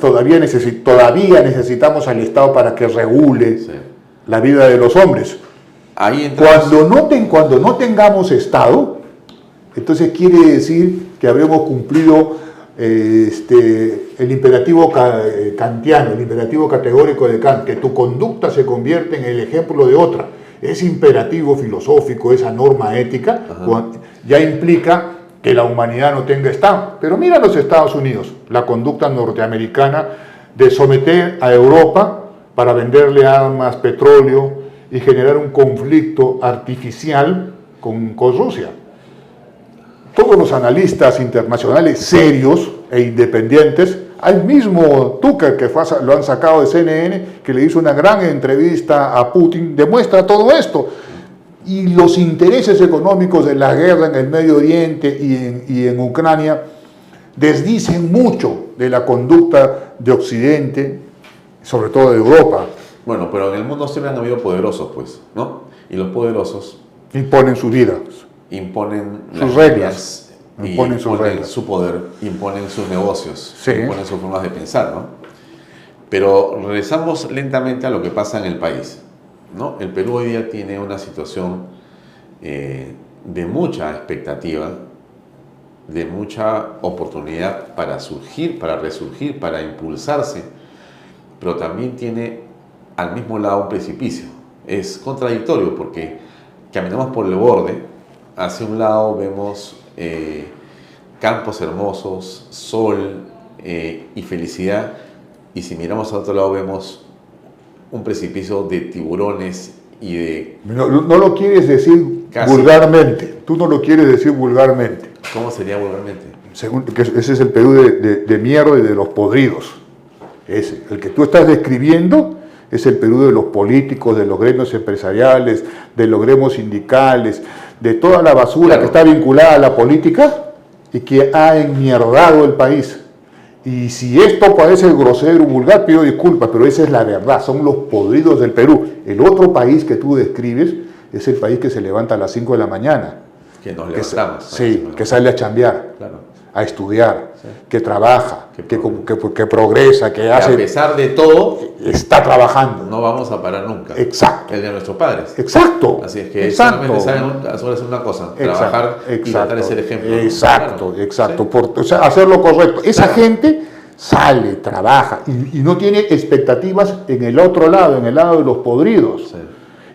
Todavía necesitamos al Estado para que regule la vida de los hombres. Ahí entonces... Cuando no tengamos Estado, entonces quiere decir que habremos cumplido el imperativo kantiano, el imperativo categórico de Kant, que tu conducta se convierte en el ejemplo de otra. Ese imperativo filosófico, esa norma ética, ya implica que la humanidad no tenga Estado. Pero mira los Estados Unidos, la conducta norteamericana de someter a Europa para venderle armas, petróleo y generar un conflicto artificial con Rusia. Todos los analistas internacionales serios e independientes, al mismo Tucker, que lo han sacado de CNN, que le hizo una gran entrevista a Putin, demuestra todo esto. Y los intereses económicos de la guerra en el Medio Oriente y en Ucrania desdicen mucho de la conducta de Occidente, sobre todo de Europa. Bueno, pero en el mundo siempre han habido poderosos, pues, ¿no? Y los poderosos imponen sus vidas, imponen sus reglas, imponen su poder, imponen sus negocios, imponen sus formas de pensar, ¿no? Pero regresamos lentamente a lo que pasa en el país, ¿no? El Perú hoy día tiene una situación de mucha expectativa, de mucha oportunidad para surgir, para resurgir, para impulsarse, pero también tiene al mismo lado un precipicio. Es contradictorio porque caminamos por el borde, hacia un lado vemos campos hermosos, sol y felicidad, y si miramos al otro lado vemos un precipicio de tiburones y de... No lo quieres decir vulgarmente, tú no lo quieres decir vulgarmente. ¿Cómo sería vulgarmente? Ese es el Perú de mierda y de los podridos. El que tú estás describiendo es el Perú de los políticos, de los gremios empresariales, de los gremios sindicales, de toda la basura que está vinculada a la política y que ha enmierdado el país. Y si esto parece grosero, vulgar, pido disculpas, pero esa es la verdad, son los podridos del Perú. El otro país que tú describes es el país que se levanta a las 5 de la mañana. Que nos levantamos. Que sale a chambear, a estudiar, que trabaja, que progresa, que hace... a pesar de todo, está trabajando. No vamos a parar nunca. Exacto. El de nuestros padres. Exacto. Así es que solamente saben hacer una cosa, trabajar y tratar de ser ejemplo. Exacto. Hacer lo correcto. Esa gente sale, trabaja y no tiene expectativas en el otro lado, en el lado de los podridos.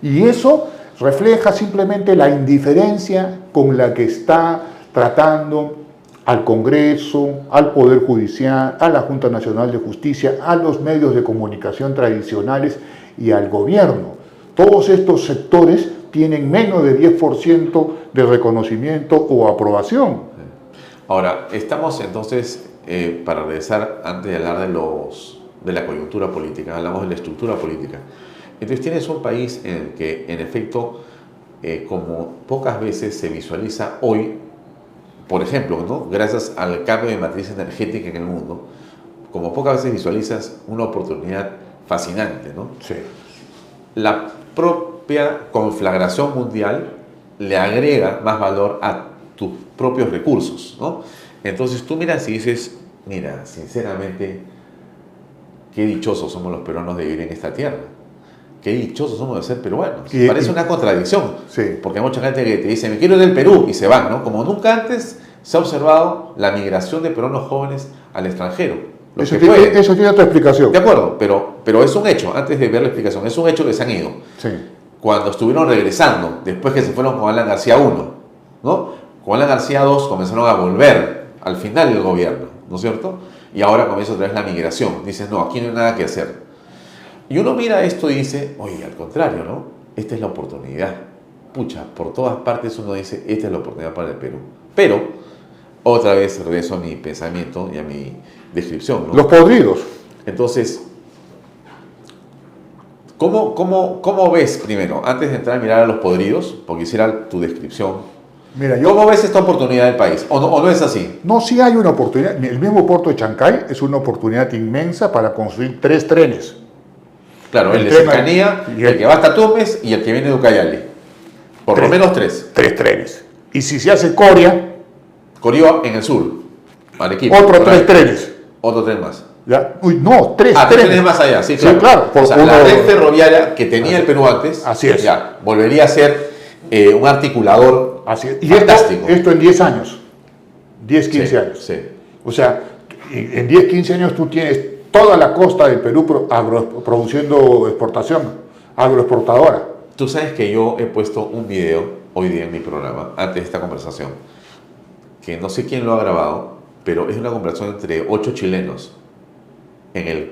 Y eso refleja simplemente la indiferencia con la que está tratando al Congreso, al Poder Judicial, a la Junta Nacional de Justicia, a los medios de comunicación tradicionales y al gobierno. Todos estos sectores tienen menos de 10% de reconocimiento o aprobación. Ahora, estamos entonces, para regresar antes de hablar de la coyuntura política, hablamos de la estructura política. Entonces tienes un país en el que, en efecto, como pocas veces se visualiza hoy, por ejemplo, ¿no? Gracias al cambio de matriz energética en el mundo, como pocas veces visualizas una oportunidad fascinante, ¿no? Sí. La propia conflagración mundial le agrega más valor a tus propios recursos, ¿no? Entonces tú miras y dices, mira, sinceramente, qué dichosos somos los peruanos de vivir en esta tierra. Qué dichosos somos de ser peruanos. Parece una contradicción, porque hay mucha gente que te dice, me quiero ir del Perú, y se van, ¿no? Como nunca antes se ha observado la migración de peruanos jóvenes al extranjero. Eso tiene otra explicación. De acuerdo, pero es un hecho, antes de ver la explicación, es un hecho que se han ido. Sí. Cuando estuvieron regresando, después que se fueron con Alan García I, ¿no? Con Alan García II comenzaron a volver al final del gobierno, ¿no es cierto? Y ahora comienza otra vez la migración. Dices, no, aquí no hay nada que hacer. Y uno mira esto y dice, oye, al contrario, ¿no? Esta es la oportunidad. Pucha, por todas partes uno dice, esta es la oportunidad para el Perú. Pero otra vez regreso a mi pensamiento y a mi descripción, ¿no? Los podridos. Entonces, ¿cómo ves primero, antes de entrar a mirar a los podridos, porque hiciera tu descripción, Mira, ¿cómo ves esta oportunidad del país? ¿O no es así? No, sí hay una oportunidad. El mismo puerto de Chancay es una oportunidad inmensa para construir 3 trenes. Claro, el de cercanía, el que va hasta Tumbes y el que viene de Ucayali. Por lo menos 3. 3 trenes. Y si se hace Coria, Corio en el sur, Arequipa. otros 3 trenes. Otro tren más. ¿Ya? Uy, no, 3 3 trenes. trenes más allá, sí, Sí, claro. claro. O sea, la red ferroviaria que tenía el Perú antes, así es. Ya, volvería a ser un articulador Así es. Y fantástico. esto en 10 años. 10, 15 años. Sí. O sea, en 10, 15 años tú tienes toda la costa del Perú produciendo exportación, agroexportadora. Tú sabes que yo he puesto un video hoy día en mi programa, antes de esta conversación, que no sé quién lo ha grabado, pero es una conversación entre 8 chilenos en el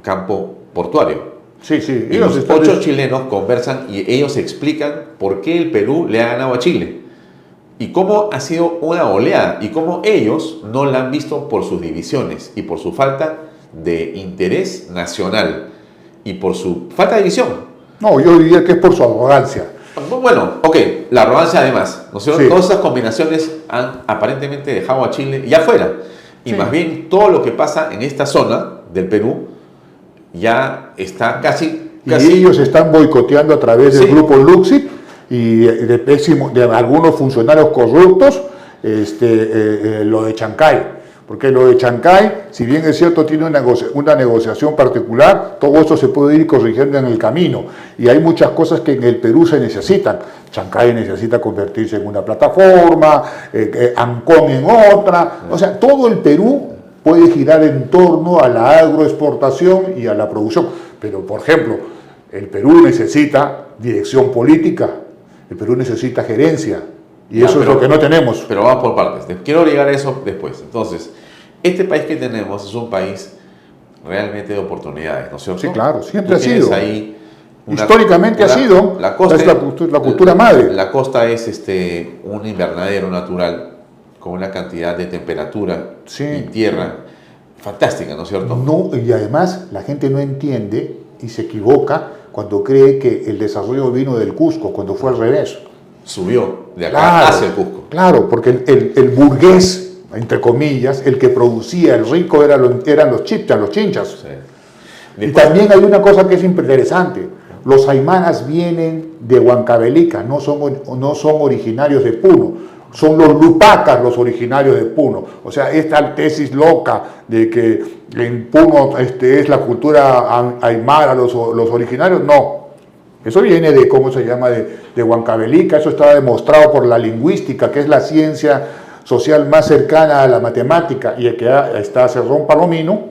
campo portuario. Sí, sí. Y los 8 chilenos conversan y ellos explican por qué el Perú le ha ganado a Chile. Y cómo ha sido una oleada. Y cómo ellos no la han visto por sus divisiones y por su falta de interés nacional. Y por su falta de visión. No, yo diría que es por su arrogancia. Bueno, ok, la arrogancia además. ¿No es cierto? Sí. Todas esas combinaciones han aparentemente dejado a Chile ya fuera. Y Sí. más bien todo lo que pasa en esta zona del Perú ya está casi... Y ellos están boicoteando a través del grupo Luxit y de algunos funcionarios corruptos lo de Chancay. Porque lo de Chancay, si bien es cierto, tiene una negociación particular, todo eso se puede ir corrigiendo en el camino. Y hay muchas cosas que en el Perú se necesitan. Chancay necesita convertirse en una plataforma, Ancón en otra. O sea, todo el Perú puede girar en torno a la agroexportación y a la producción. Pero, por ejemplo, el Perú necesita dirección política, el Perú necesita gerencia, y eso es lo que no tenemos. Pero vamos por partes. Quiero llegar a eso después. Entonces, este país que tenemos es un país realmente de oportunidades, ¿no es cierto? Sí, claro, siempre Tú ha tienes sido. Ahí Históricamente ha sido. La costa es la cultura madre. La costa es un invernadero natural con una cantidad de temperatura y tierra fantástica, ¿no es cierto? No, y además la gente no entiende y se equivoca cuando cree que el desarrollo vino del Cusco, cuando fue al revés. Subió de acá hacia el Cusco. Claro, porque el burgués, entre comillas, el que producía, el rico eran los chipchas, los chinchas. Sí. Y también hay una cosa que es interesante. Los aymaras vienen de Huancavelica, no son originarios de Puno. Son los lupacas los originarios de Puno. O sea, esta tesis loca de que en Puno es la cultura aymara los originarios, no. Eso viene de, ¿cómo se llama?, de Huancavelica. Eso está demostrado por la lingüística, que es la ciencia social más cercana a la matemática. Y el que está Cerrón Palomino,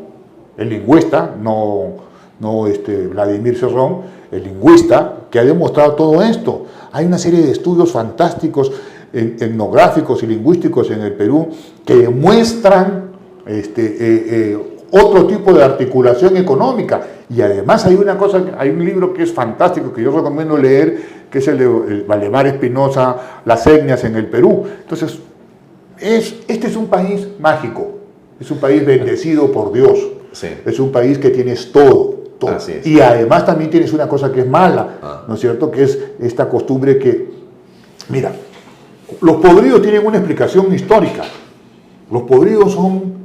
el lingüista, no Vladimir Cerrón, el lingüista, que ha demostrado todo esto. Hay una serie de estudios fantásticos etnográficos y lingüísticos en el Perú que demuestran otro tipo de articulación económica. Y además hay un libro que es fantástico que yo recomiendo leer, que es el de Valdemar Espinosa, Las etnias en el Perú. Entonces, este es un país mágico, es un país bendecido por Dios, es un país que tienes todo. Y además también tienes una cosa que es mala, ¿no es cierto?, que es esta costumbre que, mira, los podridos tienen una explicación histórica. Los podridos son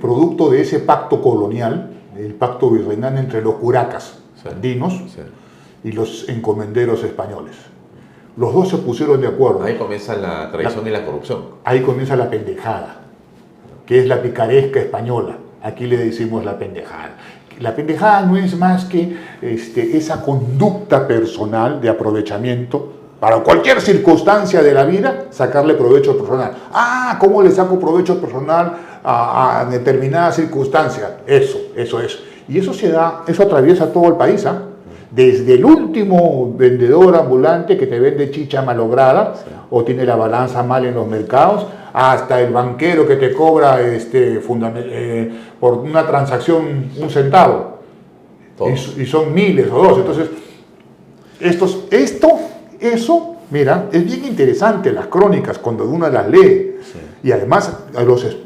producto de ese pacto colonial, el pacto virreinal entre los curacas andinos y los encomenderos españoles. Los dos se pusieron de acuerdo. Ahí comienza la traición y la corrupción. Ahí comienza la pendejada, que es la picaresca española. Aquí le decimos la pendejada. La pendejada no es más que esa conducta personal de aprovechamiento para cualquier circunstancia de la vida, sacarle provecho personal. ¿Cómo le saco provecho personal a determinada circunstancia? Eso es. Y eso eso atraviesa todo el país, Desde el último vendedor ambulante que te vende chicha malograda o tiene la balanza mal en los mercados, hasta el banquero que te cobra por una transacción 1 centavo. Y son miles o dos. Entonces, eso, mira, es bien interesante las crónicas cuando uno las lee. Y además,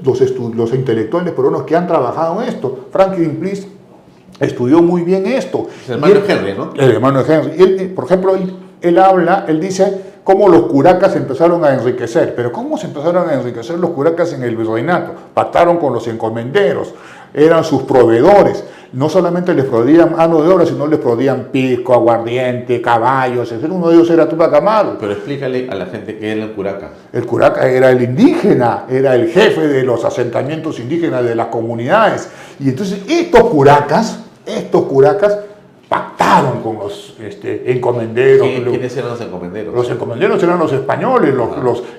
los intelectuales peruanos que han trabajado en esto, Franklin Bliss estudió muy bien esto. El hermano de Henry, ¿no? El hermano de Henry. Él, por ejemplo, él dice cómo los curacas empezaron a enriquecer. Pero ¿cómo se empezaron a enriquecer los curacas en el virreinato? Pactaron con los encomenderos, eran sus proveedores. No solamente les proveían mano de obra, sino les proveían pisco, aguardiente, caballos, etc. Uno de ellos era Tupac Amaru. Pero explícale a la gente qué era el curaca. El curaca era el indígena, era el jefe de los asentamientos indígenas de las comunidades. Y entonces estos curacas pactaron con los encomenderos. ¿Quiénes eran los encomenderos? Los encomenderos eran los españoles,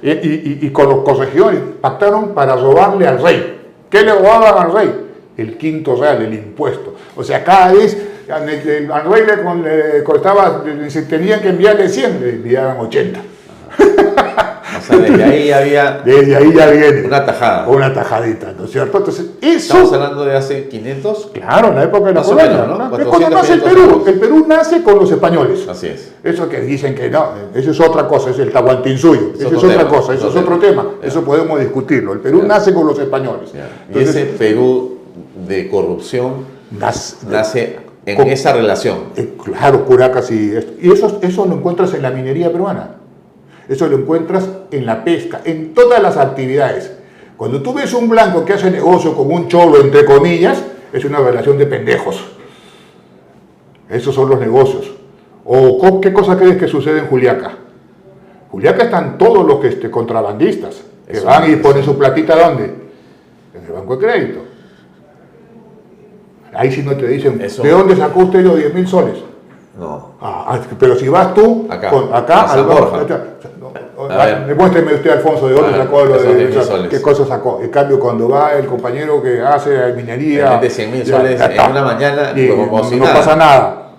y con los corregidores pactaron para robarle al rey. ¿Qué le robaban al rey? El quinto real, el impuesto. O sea, cada vez al rey le costaba, si tenían que enviarle 100, le enviaban 80. O sea, desde ahí había... Desde ahí ya viene. Una tajada. Una tajadita, ¿no es cierto? Entonces, eso... ¿Estamos hablando de hace 500? Claro, en la época de la Más o colonia. menos, ¿no? Es cuando nace el Perú. El Perú nace con los españoles. Así es. Eso que dicen que no, eso es otra cosa, es el Tahuantinsuyo. Eso es otra cosa, eso es otro tema. Eso podemos discutirlo. El Perú nace con los españoles. Y ese Perú de corrupción nace en esa relación. Claro, curacas y esto. Y eso lo encuentras en la minería peruana. Eso lo encuentras en la pesca, en todas las actividades. Cuando tú ves un blanco que hace negocio con un cholo, entre comillas, es una relación de pendejos. Esos son los negocios. ¿O qué cosa crees que sucede en Juliaca? Juliaca están todos los contrabandistas, que van y ponen su platita ¿dónde? En el banco de crédito. Ahí sí no te dicen, ¿de dónde sacó usted los 10.000 soles? No. Pero si vas tú, acá demuéstreme usted, Alfonso, de dónde sacó lo de qué cosa sacó. En cambio, cuando va el compañero que hace minería, de 100.000 soles en una mañana, y no pasa nada.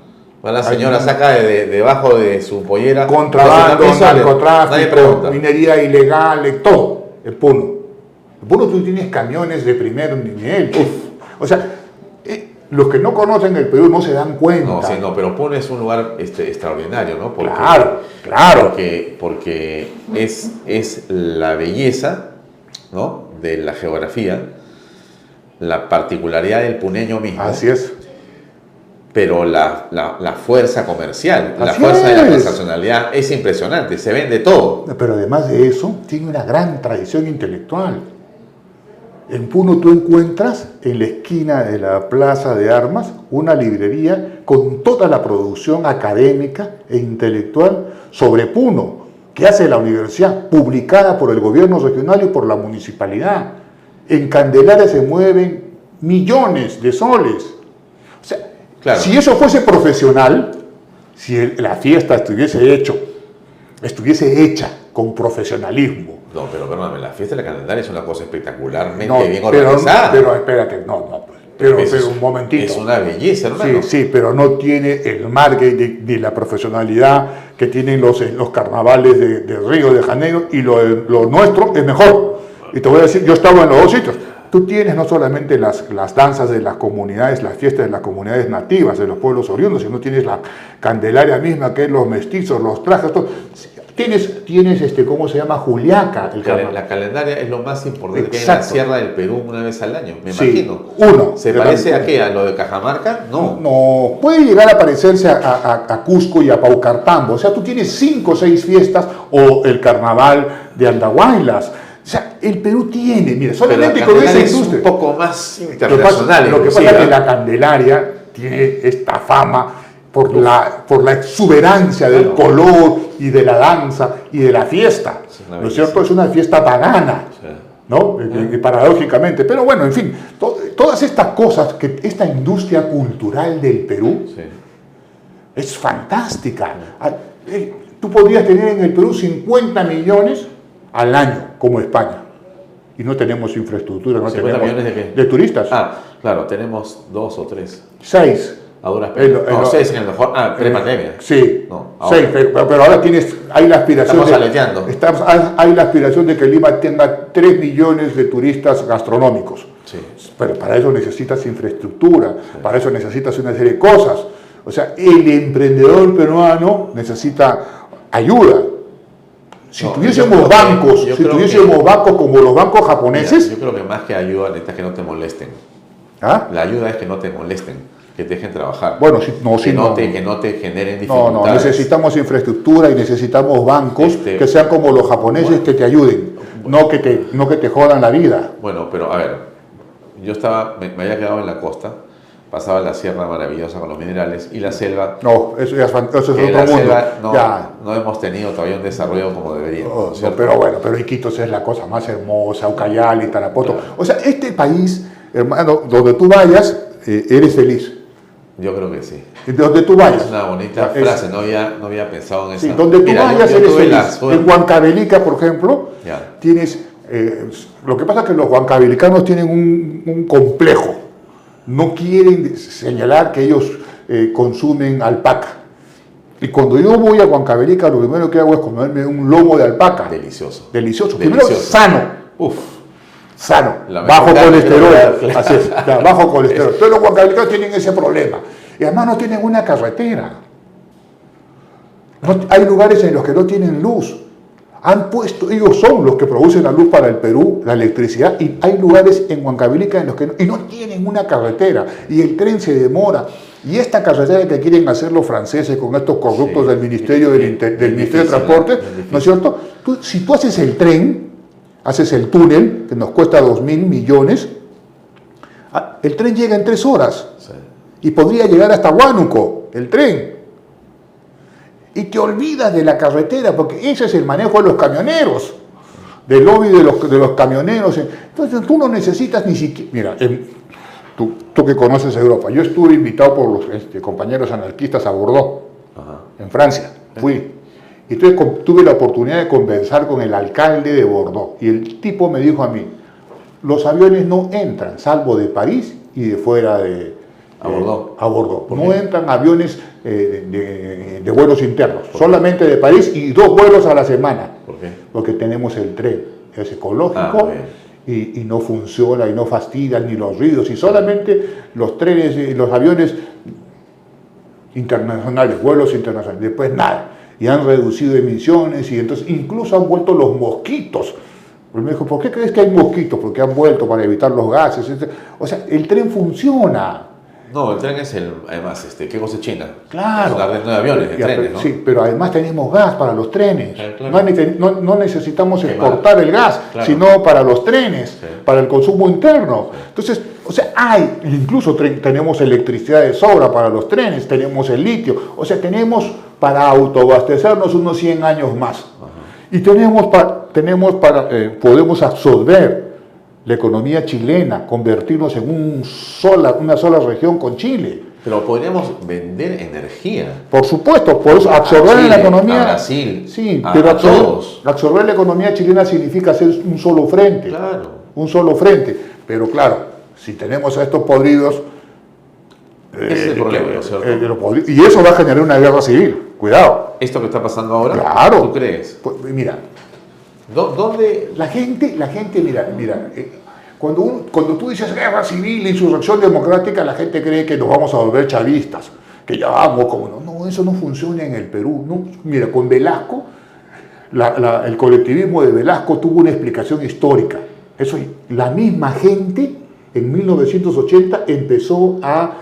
La señora saca debajo de su pollera contrabando, narcotráfico, minería ilegal, todo. El Puno. El Puno tú tienes camiones de primer nivel. O sea, los que no conocen el Perú no se dan cuenta. No, pero Puno es un lugar extraordinario, ¿no? Porque, claro. Porque es la belleza, ¿no?, de la geografía, la particularidad del puneño mismo. Así es. Pero la fuerza comercial, la fuerza de la transnacionalidad es impresionante, se vende todo. Pero además de eso, tiene una gran tradición intelectual. En Puno tú encuentras en la esquina de la Plaza de Armas una librería con toda la producción académica e intelectual sobre Puno que hace la universidad, publicada por el gobierno regional y por la municipalidad. En Candelaria se mueven millones de soles. O sea, claro, si eso fuese profesional, si la fiesta estuviese hecha con profesionalismo. No, pero perdóname, la fiesta de la Candelaria es una cosa espectacularmente bien organizada. Pero espérate, pero un momentito. Es una belleza, hermano. Sí, pero no tiene el marketing ni la profesionalidad que tienen los carnavales de Río de Janeiro, y lo nuestro es mejor. Y te voy a decir, yo estaba en los dos sitios. Tú tienes no solamente las danzas de las comunidades, las fiestas de las comunidades nativas, de los pueblos oriundos, sino tienes la Candelaria misma, que es los mestizos, los trajes, todo. Tienes ¿cómo se llama? Juliaca. La Candelaria es lo más importante que hay en la Sierra del Perú una vez al año, me imagino. ¿Se parece a qué? ¿A lo de Cajamarca? No. No, puede llegar a parecerse a Cusco y a Paucartambo. O sea, tú tienes 5 o 6 fiestas, o el carnaval de Andahuaylas. O sea, el Perú tiene, mira, solamente con esa industria. Es un poco más internacional. Lo que pasa es que la Candelaria tiene esta fama por la exuberancia del color y de la danza y de la fiesta. ¿No es cierto? Es una fiesta pagana, ¿no? Paradójicamente. Pero bueno, en fin, todas estas cosas, que esta industria cultural del Perú es fantástica. Tú podrías tener en el Perú 50 millones al año, como España. Y no tenemos infraestructura, no tenemos... ¿50 millones de qué? De turistas. Claro, tenemos 2 o 3. 6. A duras penas. 6 en el mejor. Pre-pandemia. Sí. No, 6, pero ahora hay la aspiración. Estamos aleteando. Hay la aspiración de que Lima tenga 3 millones de turistas gastronómicos. Sí. Pero para eso necesitas infraestructura, para eso necesitas una serie de cosas. O sea, el emprendedor peruano necesita ayuda. Si tuviésemos bancos, bancos como los bancos japoneses... Mira, yo creo que más que ayuda necesitas que no te molesten. ¿Ah? La ayuda es que no te molesten, que te dejen trabajar. Bueno, que no te generen dificultades. No, necesitamos infraestructura y necesitamos bancos que sean como los japoneses, que te ayuden, no que te jodan la vida. Bueno, pero a ver, yo me había quedado en la costa, pasaba la sierra maravillosa con los minerales y la selva. No, eso es otro mundo. No hemos tenido todavía un desarrollo como deberíamos. Pero bueno, pero Iquitos es la cosa más hermosa, Ucayali, Tarapoto. Claro. O sea, este país, hermano, donde tú vayas, eres feliz. Yo creo que sí. Donde tú vayas. Es una bonita frase, no había pensado en eso. Sí, donde tú vayas eres feliz. En Huancavelica, por ejemplo, tienes... lo que pasa es que los huancavelicanos tienen un complejo. No quieren señalar que ellos consumen alpaca. Y cuando yo voy a Huancavelica, lo primero que hago es comerme un lomo de alpaca. Delicioso. Primero, sano. Sano. Bajo colesterol. Así es, bajo colesterol. Todos los huancavelicanos tienen ese problema. Y además no tienen una carretera. Hay lugares en los que no tienen luz. Ellos son los que producen la luz para el Perú, la electricidad, y hay lugares en Huancavelica en los que no tienen una carretera, y el tren se demora. Y esta carretera que quieren hacer los franceses con estos corruptos del Ministerio del Ministerio de Transporte, ¿no es cierto? Si tú haces el tren, haces el túnel, que nos cuesta 2.000 millones, el tren llega en 3 horas, y podría llegar hasta Huánuco, el tren. Y te olvidas de la carretera, porque ese es el manejo de los camioneros, del lobby de los camioneros. Entonces tú no necesitas ni siquiera... Mira, tú que conoces Europa, yo estuve invitado por los compañeros anarquistas a Bordeaux, en Francia, fui. Y entonces tuve la oportunidad de conversar con el alcalde de Bordeaux, y el tipo me dijo a mí, los aviones no entran, salvo de París y de fuera de... A Bordeaux. No entran aviones de vuelos internos, solamente de París, y 2 vuelos a la semana. ¿Por qué? Porque tenemos el tren, es ecológico y no funciona y no fastidia ni los ruidos, y solamente los trenes, los aviones internacionales, vuelos internacionales, después nada. Y han reducido emisiones, y entonces incluso han vuelto los mosquitos. Pues me dijo, ¿por qué crees que hay mosquitos? Porque han vuelto para evitar los gases. O sea, el tren funciona. No, el tren es además, ¿qué cosa es China? Claro. Es la red de aviones, de trenes, ¿no? Sí, pero además tenemos gas para los trenes. Claro. No necesitamos exportar el gas, sino para los trenes, para el consumo interno. Entonces, o sea, incluso tenemos electricidad de sobra para los trenes, tenemos el litio, o sea, tenemos para autoabastecernos unos 100 años más. Y podemos absorber la economía chilena, convertirnos en una sola región con Chile. Pero podríamos vender energía. Por supuesto, por eso absorber Chile, la economía. A Brasil, sí, pero absorber la economía chilena significa hacer un solo frente. Claro. Un solo frente. Pero claro, si tenemos a estos podridos. Ese es el problema, ¿no es cierto? Y eso va a generar una guerra civil. Cuidado. ¿Esto que está pasando ahora? Claro. ¿Tú crees? Pues, mira. ¿Dónde? La gente, mira, cuando tú dices guerra civil, insurrección democrática, la gente cree que nos vamos a volver chavistas, que ya vamos como no, eso no funciona en el Perú. No. Mira, con Velasco, el colectivismo de Velasco tuvo una explicación histórica. Eso, la misma gente en 1980 empezó a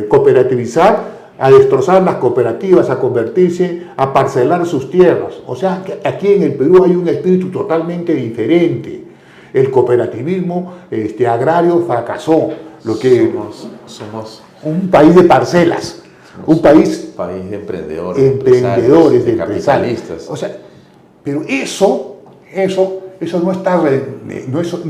cooperativizar, a destrozar las cooperativas, a convertirse, a parcelar sus tierras. O sea, que aquí en el Perú hay un espíritu totalmente diferente. El cooperativismo agrario fracasó. Somos un país de parcelas, un país de emprendedores, de capitalistas. O sea, pero eso no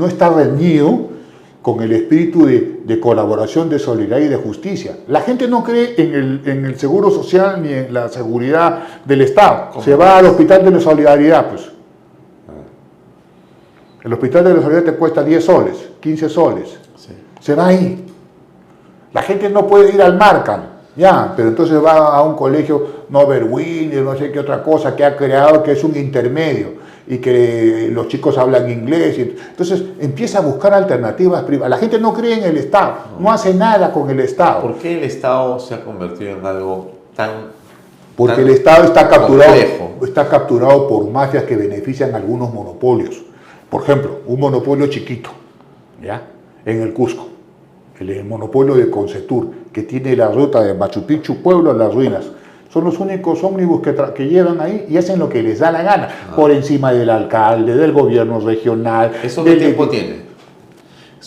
está reñido con el espíritu de colaboración, de solidaridad y de justicia. La gente no cree en el seguro social ni en la seguridad del Estado. Se va al hospital de la solidaridad, pues. El hospital de la solidaridad te cuesta 10 soles, 15 soles. Sí. Se va ahí. La gente no puede ir al Marcan, ya, pero entonces va a un colegio Noverwin, no sé qué otra cosa que ha creado, que es un intermedio, y que los chicos hablan inglés. Entonces empieza a buscar alternativas privadas. La gente no cree en el Estado, no hace nada con el Estado. ¿Por qué el Estado se ha convertido en algo tan Porque el Estado está capturado por mafias que benefician algunos monopolios. Por ejemplo, un monopolio chiquito, ¿ya? En el Cusco, el monopolio de Concetur, que tiene la ruta de Machu Picchu, Pueblo a las ruinas. Son los únicos ómnibus que llevan ahí y hacen lo que les da la gana, por encima del alcalde, del gobierno regional. ¿Eso qué tiempo tiene?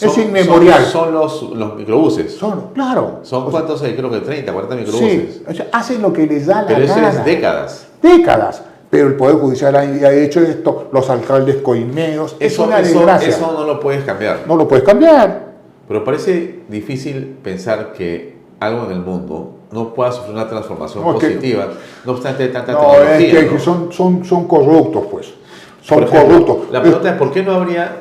Es inmemorial. Son los microbuses. Claro. ¿Son cuántos hay? Creo que 30, 40 microbuses. Sí, o sea, hacen lo que les da la gana. Pero eso es décadas. Décadas. Pero el Poder Judicial ha hecho esto, los alcaldes coimeos. Eso no lo puedes cambiar. No lo puedes cambiar. Pero parece difícil pensar que algo en el mundo no pueda sufrir una transformación positiva, no obstante tanta tecnología. Es que son corruptos, pues. Son corruptos. La pregunta es, ¿por qué no habría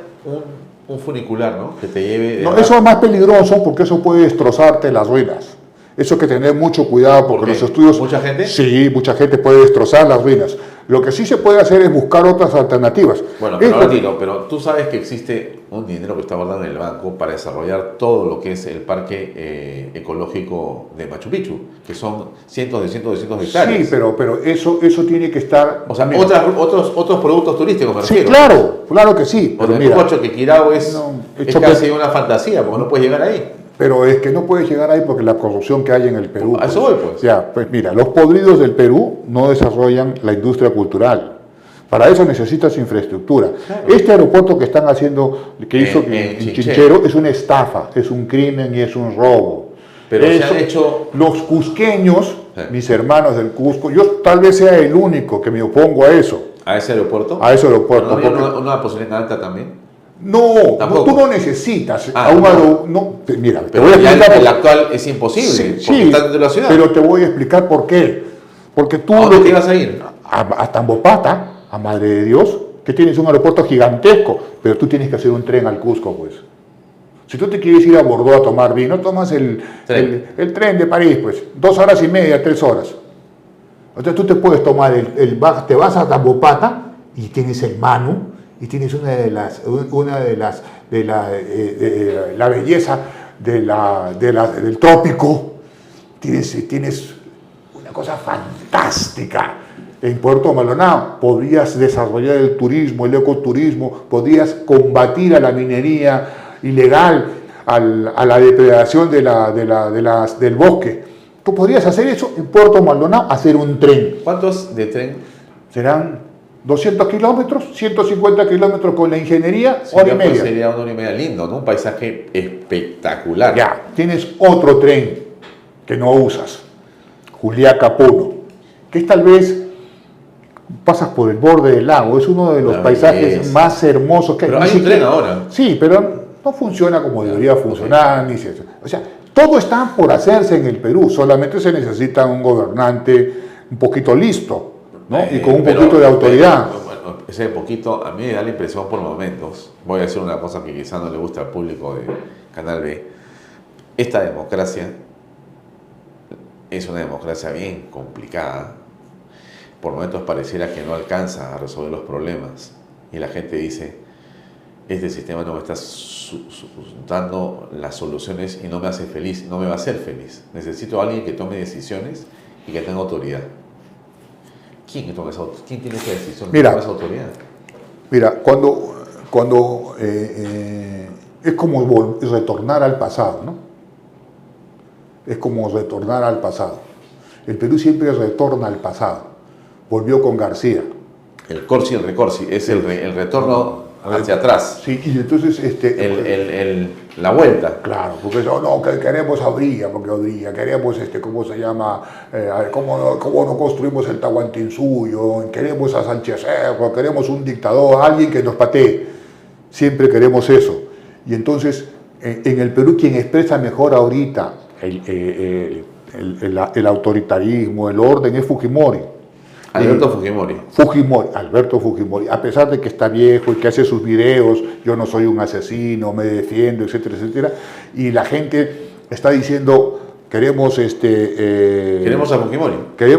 un funicular, ¿no? Que te lleve... No, eso es más peligroso porque eso puede destrozarte las ruinas. Eso hay que tener mucho cuidado porque los estudios... ¿Mucha gente? Sí, mucha gente puede destrozar las ruinas. Lo que sí se puede hacer es buscar otras alternativas. Bueno, pero tú sabes que existe un dinero que está guardado en el banco para desarrollar todo lo que es el parque ecológico de Machu Picchu, que son cientos de hectáreas. Sí, pero eso tiene que estar... O sea, otros productos turísticos, me refiero. Sí, claro que sí. Porque mira, que Quirao es casi una fantasía, porque no puedes llegar ahí. Pero es que no puedes llegar ahí porque la corrupción que hay en el Perú. A eso voy, pues. Ya, pues mira, los podridos del Perú no desarrollan la industria cultural. Para eso necesitas infraestructura. Claro. Este aeropuerto que están haciendo, que hizo en Chinchero, es una estafa, es un crimen y es un robo. Pero eso, se han hecho... Los cusqueños, mis hermanos del Cusco, yo tal vez sea el único que me opongo a eso. ¿A ese aeropuerto? A ese aeropuerto. ¿No había una posibilidad alta también? No, tú no necesitas mira, pero te voy a explicar el actual es imposible, porque está dentro de la ciudad. Pero te voy a explicar por qué. Porque tú... ¿A dónde te ibas a ir? A Tambopata, a Madre de Dios, que tienes un aeropuerto gigantesco, pero tú tienes que hacer un tren al Cusco, pues. Si tú te quieres ir a Bordeaux a tomar vino, tomas el tren de París, pues, 2 horas y media, 3 horas. Entonces tú te puedes tomar te vas a Tambopata y tienes el Manu, y tienes la belleza del trópico, tienes una cosa fantástica. En Puerto Maldonado podrías desarrollar el turismo, el ecoturismo, podrías combatir a la minería ilegal, a la depredación del bosque. Tú podrías hacer eso en Puerto Maldonado, hacer un tren. ¿Cuántos de tren? Serán 200 kilómetros, 150 kilómetros con la ingeniería, hora y media. Sería una hora y media lindo, ¿no? Un paisaje espectacular. Ya, tienes otro tren que no usas, Juliaca-Puno, que es tal vez, pasas por el borde del lago, es uno de los paisajes más hermosos que hay. Pero hay un tren ahora. Sí, pero no funciona como debería funcionar. O sea, todo está por hacerse en el Perú, solamente se necesita un gobernante un poquito listo, ¿no? Y con un poquito de autoridad. Bueno, ese poquito, a mí me da la impresión por momentos, voy a decir una cosa que quizás no le gusta al público de Canal B, esta democracia es una democracia bien complicada, por momentos pareciera que no alcanza a resolver los problemas y la gente dice, este sistema no me está dando las soluciones y no me hace feliz, no me va a hacer feliz, necesito a alguien que tome decisiones y que tenga autoridad. ¿Quién tiene esa decisión? Mira, esa autoridad? Mira, cuando es como retornar al pasado, ¿no? Es como retornar al pasado. El Perú siempre retorna al pasado. Volvió con García. El Corsi y el Recorsi, es el retorno hacia atrás. Sí, y entonces... la vuelta. Claro, porque queremos Audría, queremos, ¿cómo se llama? ¿Cómo no construimos el Tahuantinsuyo? Queremos a Sánchez Cerro, queremos un dictador, alguien que nos patee. Siempre queremos eso. Y entonces, en el Perú, quien expresa mejor ahorita el autoritarismo, el orden, es Fujimori. Alberto Fujimori, a pesar de que está viejo y que hace sus videos, yo no soy un asesino, me defiendo, etcétera, etcétera, y la gente está diciendo, queremos ¿Queremos a Fujimori?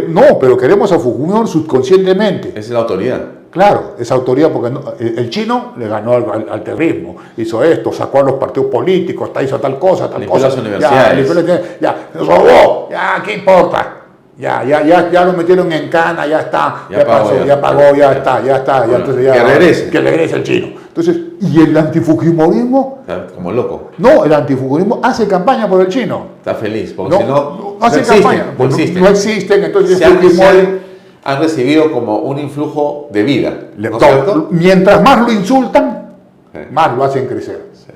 No, pero queremos a Fujimori subconscientemente. Esa es la autoridad. Claro, esa autoridad, porque el chino le ganó al terrorismo, hizo esto, sacó a los partidos políticos, hizo tal cosa, tal cosa. Las universidades. Ya, nos robó, ya, ¿qué importa? Ya lo metieron en cana, ya está, ya pagó, pasó, ya pagó, ya está, Bueno, entonces ya que regrese el chino. Entonces, ¿y el antifujimorismo? Está como loco. No, el antifujimorismo hace campaña por el chino. Está feliz, porque si no hace existen, campaña. no existen. Entonces han recibido como un influjo de vida. ¿No es cierto? Mientras más lo insultan, más lo hacen crecer. Sí.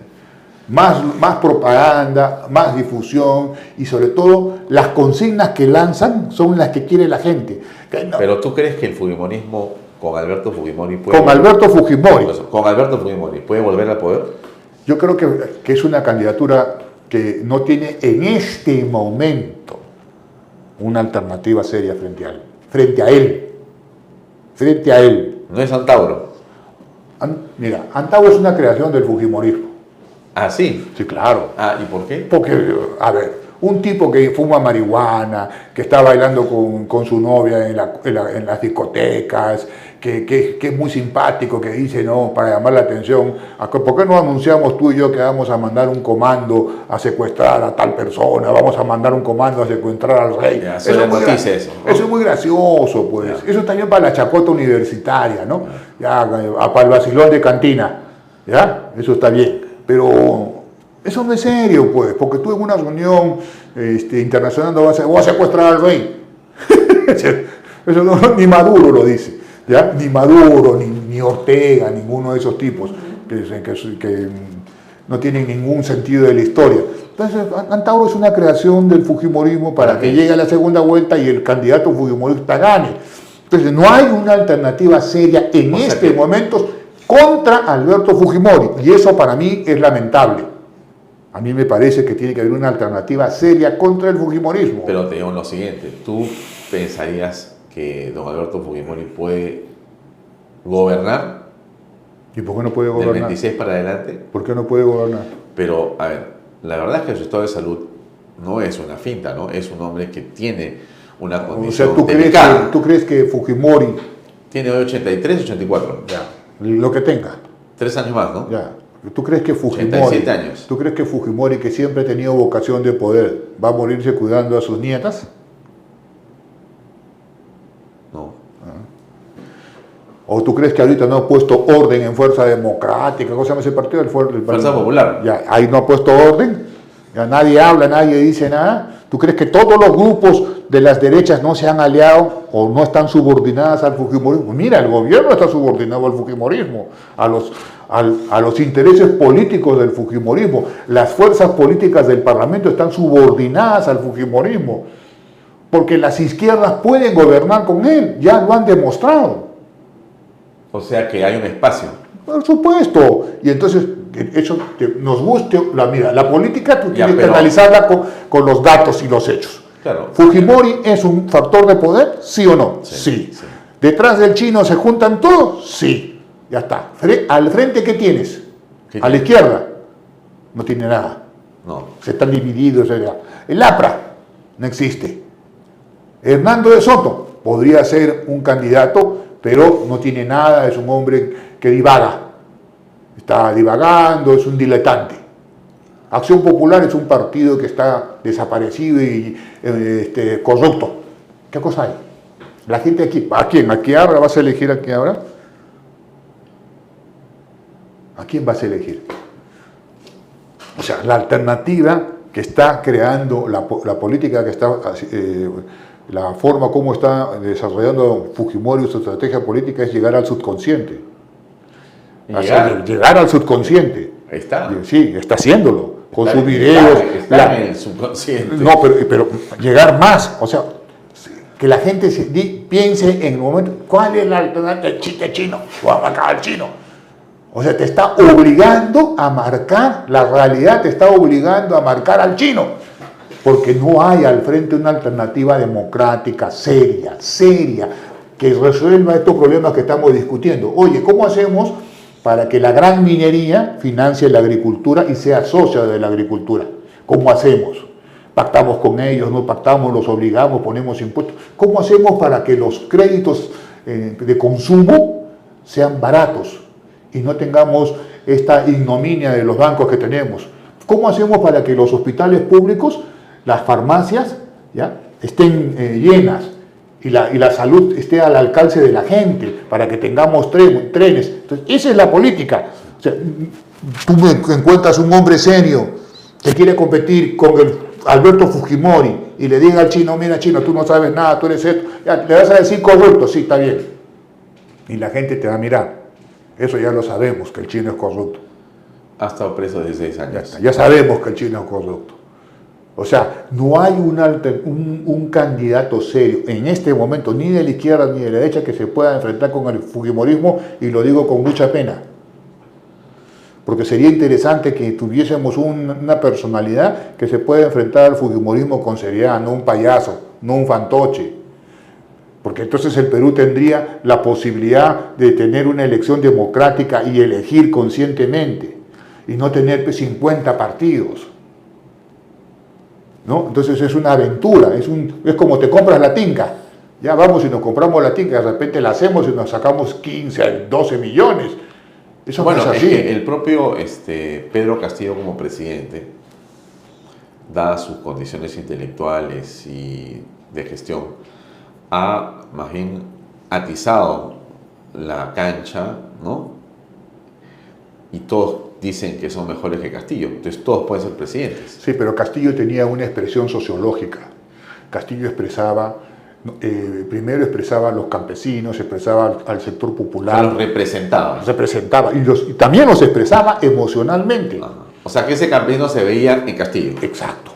Más propaganda, más difusión y sobre todo las consignas que lanzan son las que quiere la gente. Pero ¿tú crees que el fujimorismo con Alberto Fujimori puede volver al poder? Yo creo que es una candidatura que no tiene en este momento una alternativa seria frente a él. No es Antauro. Mira, Antauro es una creación del fujimorismo. ¿Ah, sí? Sí, claro. Ah, ¿y por qué? Porque, a ver, un tipo que fuma marihuana, que está bailando con su novia en las discotecas, que es muy simpático, que dice, no, para llamar la atención, ¿por qué no anunciamos tú y yo que vamos a mandar un comando a secuestrar a tal persona, vamos a mandar un comando a secuestrar al rey? Ya, eso es muy gracioso, pues. Ya. Eso también para la chacota universitaria, ¿no? Ya, para el vacilón de cantina, ¿ya? Eso está bien. Pero eso no es serio, pues, porque tú en una reunión internacional no vas a secuestrar al rey. Eso ni Maduro lo dice, ¿ya? Ni Maduro, ni Ortega, ninguno de esos tipos que no tienen ningún sentido de la historia. Entonces, Antauro es una creación del fujimorismo para que llegue a la segunda vuelta y el candidato fujimorista gane. Entonces, no hay una alternativa seria en este momento contra Alberto Fujimori, y eso para mí es lamentable. A mí me parece que tiene que haber una alternativa seria contra el fujimorismo. Pero te digo lo siguiente, ¿tú pensarías que don Alberto Fujimori puede gobernar? ¿Y por qué no puede gobernar? ¿Del 26 para adelante? ¿Por qué no puede gobernar? Pero, a ver, la verdad es que su estado de salud no es una finta, ¿no? Es un hombre que tiene una condición delicada. ¿Tú crees que Fujimori... Tiene hoy 83, 84. Ya. Lo que tenga. 3 años más, ¿no? Ya. ¿Tú crees que Fujimori, 87 años. ¿Tú crees que Fujimori, que siempre ha tenido vocación de poder, va a morirse cuidando a sus nietas? No. ¿O tú crees que ahorita no ha puesto orden en Fuerza Democrática? ¿Cómo se llama ese partido? Fuerza Popular. Ya, ahí no ha puesto orden. Ya nadie habla, nadie dice nada. ¿Tú crees que todos los grupos de las derechas no se han aliado o no están subordinadas al fujimorismo? Mira, el gobierno está subordinado al fujimorismo, a los intereses políticos del fujimorismo. Las fuerzas políticas del Parlamento están subordinadas al fujimorismo, porque las izquierdas pueden gobernar con él, ya lo han demostrado. O sea que hay un espacio. Por supuesto. Y entonces, eso nos guste, la política tú tienes que analizarla con los datos y los hechos. Claro. ¿Fujimori es un factor de poder? ¿Sí o no? Sí. ¿Detrás del chino se juntan todos? Sí. Ya está. ¿Al frente qué tienes? ¿A la izquierda? No tiene nada. No. Se están divididos. El APRA no existe. Hernando de Soto podría ser un candidato, pero no tiene nada, es un hombre que divaga. Está divagando, es un diletante. Acción Popular es un partido que está desaparecido y corrupto. ¿Qué cosa hay? La gente aquí, ¿a quién? ¿A qué ahora vas a elegir aquí ahora? ¿A quién vas a elegir? O sea, la alternativa que está creando la política que está, la forma como está desarrollando Fujimori su estrategia política es llegar al subconsciente. Llegar al subconsciente. Está. Sí, está haciéndolo. Con sus videos. Está en el subconsciente. No, pero llegar más. O sea, que la gente piense en el momento, ¿cuál es la alternativa? El chiste chino. Vamos a marcar al chino. O sea, te está obligando a marcar la realidad, te está obligando a marcar al chino. Porque no hay al frente una alternativa democrática seria, que resuelva estos problemas que estamos discutiendo. Oye, ¿cómo hacemos para que la gran minería financie la agricultura y sea socia de la agricultura? ¿Cómo hacemos? ¿Pactamos con ellos? ¿No pactamos? ¿Los obligamos? ¿Ponemos impuestos? ¿Cómo hacemos para que los créditos de consumo sean baratos y no tengamos esta ignominia de los bancos que tenemos? ¿Cómo hacemos para que los hospitales públicos, las farmacias, ¿ya?, estén llenas y la salud esté al alcance de la gente para que tengamos trenes. Entonces, esa es la política. O sea, tú me encuentras un hombre serio que quiere competir con el Alberto Fujimori y le diga al chino, mira chino, tú no sabes nada, tú eres esto, ya, le vas a decir corrupto, sí, está bien. Y la gente te va a mirar. Eso ya lo sabemos, que el chino es corrupto. Ha estado preso 16 años. Ya sabemos que el chino es corrupto. O sea, no hay un candidato serio en este momento, ni de la izquierda ni de la derecha, que se pueda enfrentar con el fujimorismo, y lo digo con mucha pena. Porque sería interesante que tuviésemos una personalidad que se pueda enfrentar al fujimorismo con seriedad, no un payaso, no un fantoche. Porque entonces el Perú tendría la posibilidad de tener una elección democrática y elegir conscientemente, y no tener 50 partidos. ¿No? Entonces es una aventura, es como te compras la tinca. Ya vamos y nos compramos la tinca, de repente la hacemos y nos sacamos 15, 12 millones. Eso bueno, no es así. Es que el propio Pedro Castillo como presidente, dadas sus condiciones intelectuales y de gestión, ha más bien atizado la cancha, ¿no? Y todos dicen que son mejores que Castillo, entonces todos pueden ser presidentes. Sí, pero Castillo tenía una expresión sociológica. Castillo expresaba, primero expresaba a los campesinos, expresaba al sector popular. Los representaba. Los representaba y también los expresaba emocionalmente. Ajá. O sea que ese campesino se veía en Castillo. Exacto.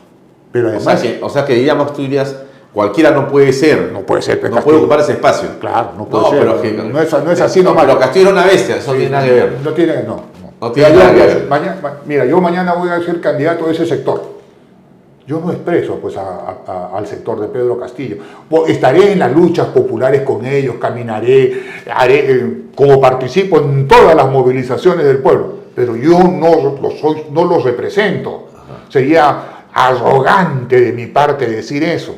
Pero además, o sea que digamos, tú dirías, cualquiera no puede ser. No puede ser. No puede ocupar ese espacio. Claro, no puede ser. Pero que, no es así nomás. Pero Castillo era una bestia, eso no tiene nada que ver. No tiene, no. No tiene nada que ver. Mira, yo mañana voy a ser candidato a ese sector. Yo no expreso pues, al sector de Pedro Castillo. Estaré en las luchas populares con ellos, caminaré, haré, como participo en todas las movilizaciones del pueblo, pero yo no los represento. Ajá. Sería arrogante de mi parte decir eso.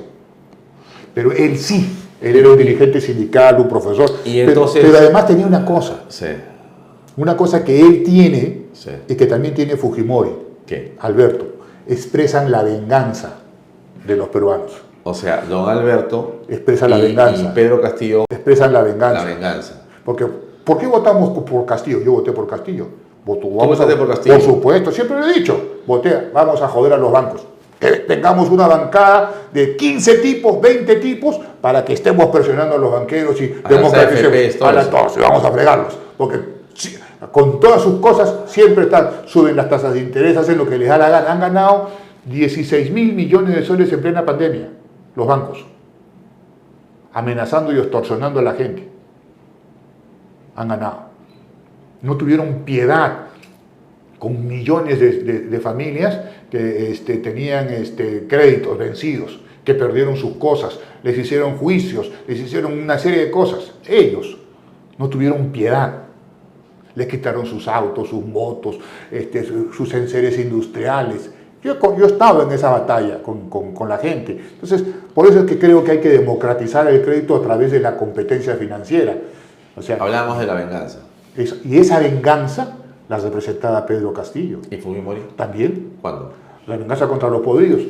Pero él sí, él era un dirigente sindical, un profesor, y entonces, pero además tenía una cosa. Sí. Una cosa que él tiene, sí, y que también tiene Fujimori, ¿qué? Alberto, expresan la venganza de los peruanos. O sea, don Alberto expresa la venganza. Y Pedro Castillo expresan la venganza. La venganza. Porque, ¿por qué votamos por Castillo? Yo voté por Castillo. ¿Tú votaste por Castillo? Por supuesto, siempre lo he dicho. Voté, vamos a joder a los bancos. Que tengamos una bancada de 15 tipos, 20 tipos, para que estemos presionando a los banqueros y democraticemos. Vamos a fregarlos. Porque con todas sus cosas siempre suben las tasas de interés, hacen lo que les da la gana. Han ganado 16.000 millones de soles en plena pandemia, los bancos, amenazando y extorsionando a la gente. Han ganado. No tuvieron piedad con millones de familias que tenían créditos vencidos, que perdieron sus cosas, les hicieron juicios, les hicieron una serie de cosas. Ellos no tuvieron piedad. Les quitaron sus autos, sus motos, sus enseres industriales. Yo estaba en esa batalla con la gente. Entonces, por eso es que creo que hay que democratizar el crédito a través de la competencia financiera. O sea, hablamos de la venganza. Y esa venganza la representaba Pedro Castillo. ¿Y Fujimori? También. ¿Cuándo? La venganza contra los podridos.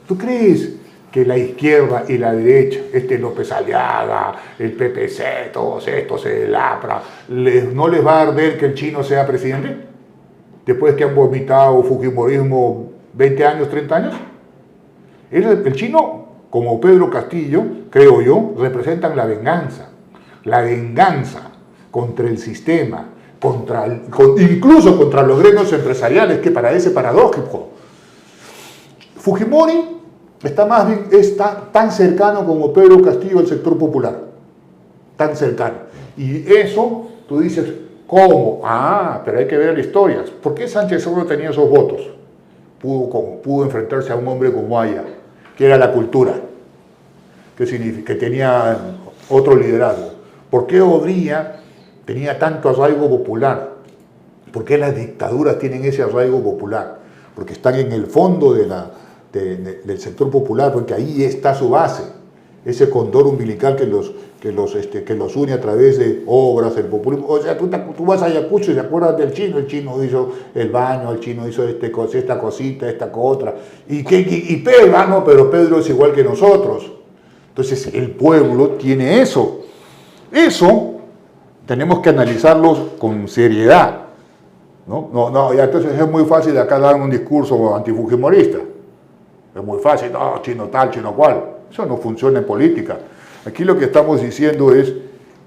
¿Tú crees que la izquierda y la derecha, López Aliaga, el PPC, todos estos, el APRA, no les va a arder que el chino sea presidente? Después que han vomitado fujimorismo 20 años, 30 años. El chino, como Pedro Castillo, creo yo, representan la venganza. La venganza contra el sistema, incluso contra los gremios empresariales, que parece paradójico. Fujimori está tan cercano como Pedro Castillo al sector popular, tan cercano. Y eso, tú dices, ¿cómo? Pero hay que ver la historia. ¿Por qué Sánchez Cerro tenía esos votos? Pudo enfrentarse a un hombre como Haya, que era la cultura, que tenía otro liderazgo. ¿Por qué Odría tenía tanto arraigo popular? ¿Por qué las dictaduras tienen ese arraigo popular? Porque están en el fondo del sector popular, porque ahí está su base, ese condor umbilical que los une a través de obras, el populismo. O sea, tú vas a Ayacucho y te acuerdas del chino. El chino hizo el baño, el chino hizo esta cosita, esta otra. ¿Y Pedro? No, pero Pedro es igual que nosotros. Entonces el pueblo tiene eso. Eso tenemos que analizarlo con seriedad. No, ya entonces es muy fácil de acá dar un discurso antifujimorista. Es muy fácil, no, chino tal, chino cual. Eso no funciona en política. Aquí lo que estamos diciendo es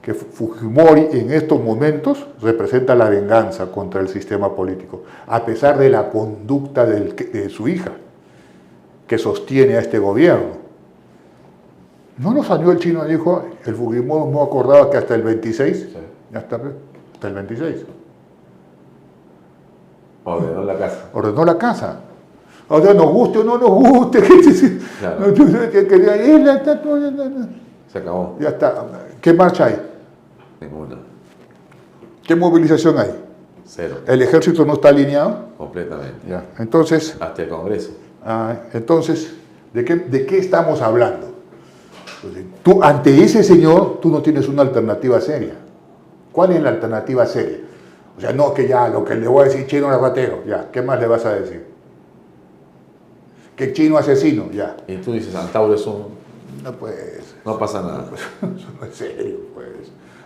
que Fujimori en estos momentos representa la venganza contra el sistema político, a pesar de la conducta de su hija, que sostiene a este gobierno. No nos salió el chino, dijo, el Fujimori no acordaba que hasta el 26, sí. Ya está, hasta el 26. Ordenó la casa. Ordenó la casa. O sea, nos guste o no nos guste. Claro. Se acabó. Ya está. ¿Qué marcha hay? Ninguna. ¿Qué movilización hay? Cero. ¿El ejército no está alineado? Completamente. Ya. Entonces. Hasta el Congreso. Entonces, ¿de qué estamos hablando? Entonces, tú, ante ese señor, tú no tienes una alternativa seria. ¿Cuál es la alternativa seria? O sea, no, que ya, lo que le voy a decir chino es ratero, ya, ¿qué más le vas a decir? Que chino asesino, ya. Y tú dices, Antauro es un... No, pues... No pasa nada. Eso no es serio, pues.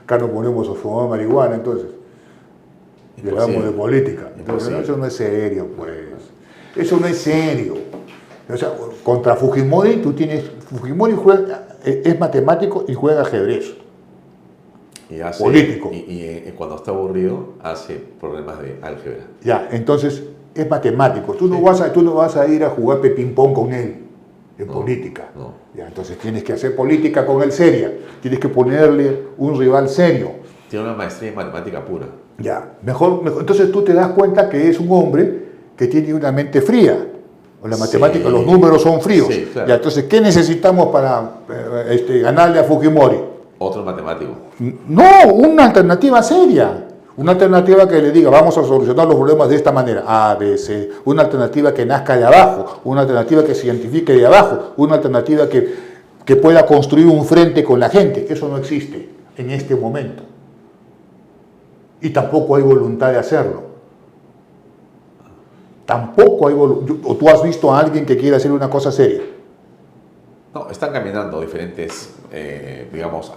Acá nos ponemos a fumar marihuana, entonces. Y hablamos de política. Entonces, eso no es serio, pues. Eso no es serio. O sea, contra Fujimori, tú tienes... Fujimori es matemático y juega ajedrez. Y hace, político. Y cuando está aburrido, hace problemas de álgebra. Ya, entonces, es matemático. Tú no vas a ir a jugar ping-pong con él en política. No. Ya, entonces tienes que hacer política con él seria. Tienes que ponerle un rival serio. Tiene una maestría en matemática pura. Ya, mejor. Entonces tú te das cuenta que es un hombre que tiene una mente fría. O la matemática, sí. Los números son fríos. Sí, claro. Ya, entonces, ¿qué necesitamos para ganarle a Fujimori? Otro matemático. No, una alternativa seria. Una alternativa que le diga, vamos a solucionar los problemas de esta manera. A, B, C. Una alternativa que nazca de abajo. Una alternativa que se identifique de abajo. Una alternativa que pueda construir un frente con la gente. Eso no existe en este momento. Y tampoco hay voluntad de hacerlo. Tampoco hay voluntad. ¿O tú has visto a alguien que quiera hacer una cosa seria? No, están caminando diferentes, digamos,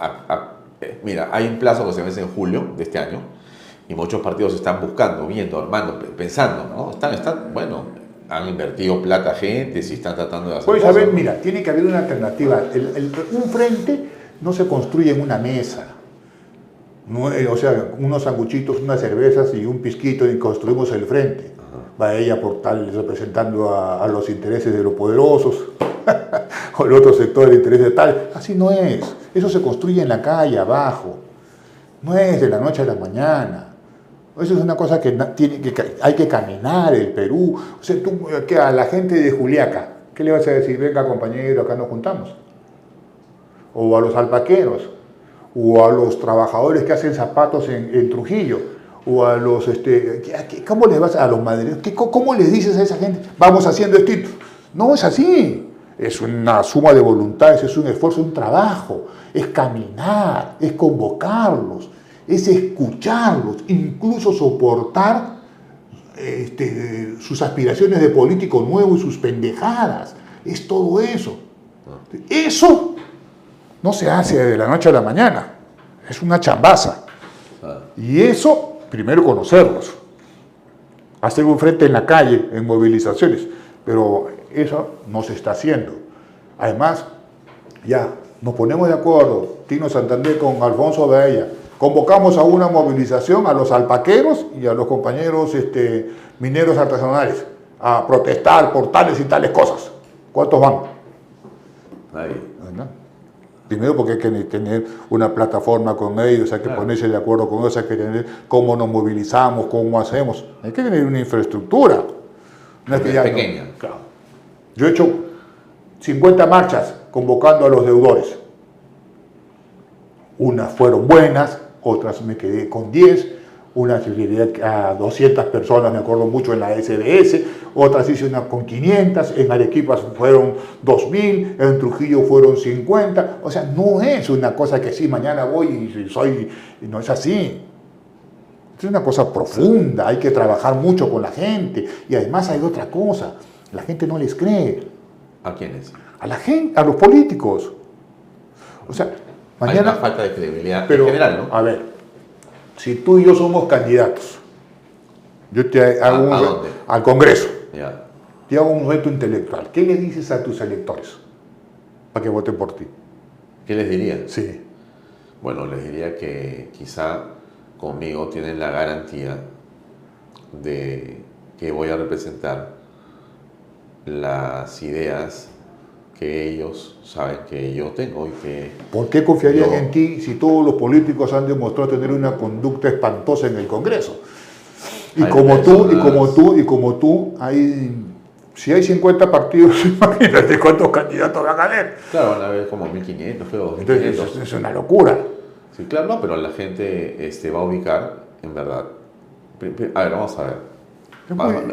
mira, hay un plazo que se vence en julio de este año y muchos partidos están buscando, viendo, armando, pensando, ¿no? Bueno, han invertido plata gente, si están tratando de hacer pues cosas. A ver, mira, tiene que haber una alternativa. Un frente no se construye en una mesa. No, o sea, unos sanguchitos, unas cervezas y un pisquito y construimos el frente. Va ella por tal representando a los intereses de los poderosos o el otro sector de interés de tal. Así no es. Eso se construye en la calle, abajo. No es de la noche a la mañana. Eso es una cosa que hay que caminar el Perú. O sea, tú, a la gente de Juliaca, ¿qué le vas a decir? Venga, compañero, acá nos juntamos. O a los alpaqueros, o a los trabajadores que hacen zapatos en Trujillo. O a los, ¿cómo les vas a los madrileños? ¿Cómo les dices a esa gente? Vamos haciendo esto. No es así. Es una suma de voluntades, es un esfuerzo, un trabajo. Es caminar, es convocarlos, es escucharlos, incluso soportar sus aspiraciones de político nuevo y sus pendejadas. Es todo eso. Eso no se hace de la noche a la mañana. Es una chambaza. Y eso... Primero conocerlos, hacer un frente en la calle, en movilizaciones, pero eso no se está haciendo. Además, ya nos ponemos de acuerdo, Tino Santander con Alfonso Baella, convocamos a una movilización a los alpaqueros y a los compañeros mineros artesanales a protestar por tales y tales cosas. ¿Cuántos van? Nadie. Primero porque hay que tener una plataforma con ellos, hay que ponerse de acuerdo con ellos, hay que tener cómo nos movilizamos, cómo hacemos. Hay que tener una infraestructura. No es que ya, pequeña. No. Claro. Yo he hecho 50 marchas convocando a los deudores. Unas fueron buenas, otras me quedé con 10, unas llegué a 200 personas, me acuerdo mucho, en la SBS, otras hice una con 500, en Arequipa fueron 2000, en Trujillo fueron 50, o sea, no es una cosa que sí, mañana voy y soy, no es así. Es una cosa profunda, hay que trabajar mucho con la gente, y además hay otra cosa, la gente no les cree. ¿A quiénes? A la gente, a los políticos. O sea, Hay mañana... una falta de credibilidad Pero, en general, ¿no? a ver, si tú y yo somos candidatos, yo te hago ¿A dónde? al Congreso, Ya. te hago un reto intelectual. ¿Qué le dices a tus electores para que voten por ti? ¿Qué les diría? Sí. Bueno, les diría que quizá conmigo tienen la garantía de que voy a representar las ideas que ellos saben que yo tengo y que... ¿Por qué confiarían yo- en ti si todos los políticos han demostrado tener una conducta espantosa en el Congreso? Y Hay como tú, personas- y como tú, si hay 50 partidos, imagínate cuántos candidatos van a haber. Claro, van a ver como 1.500, creo, Entonces, 2.500. es una locura. Sí, claro, no, pero la gente va a ubicar, en verdad. A ver, vamos a ver.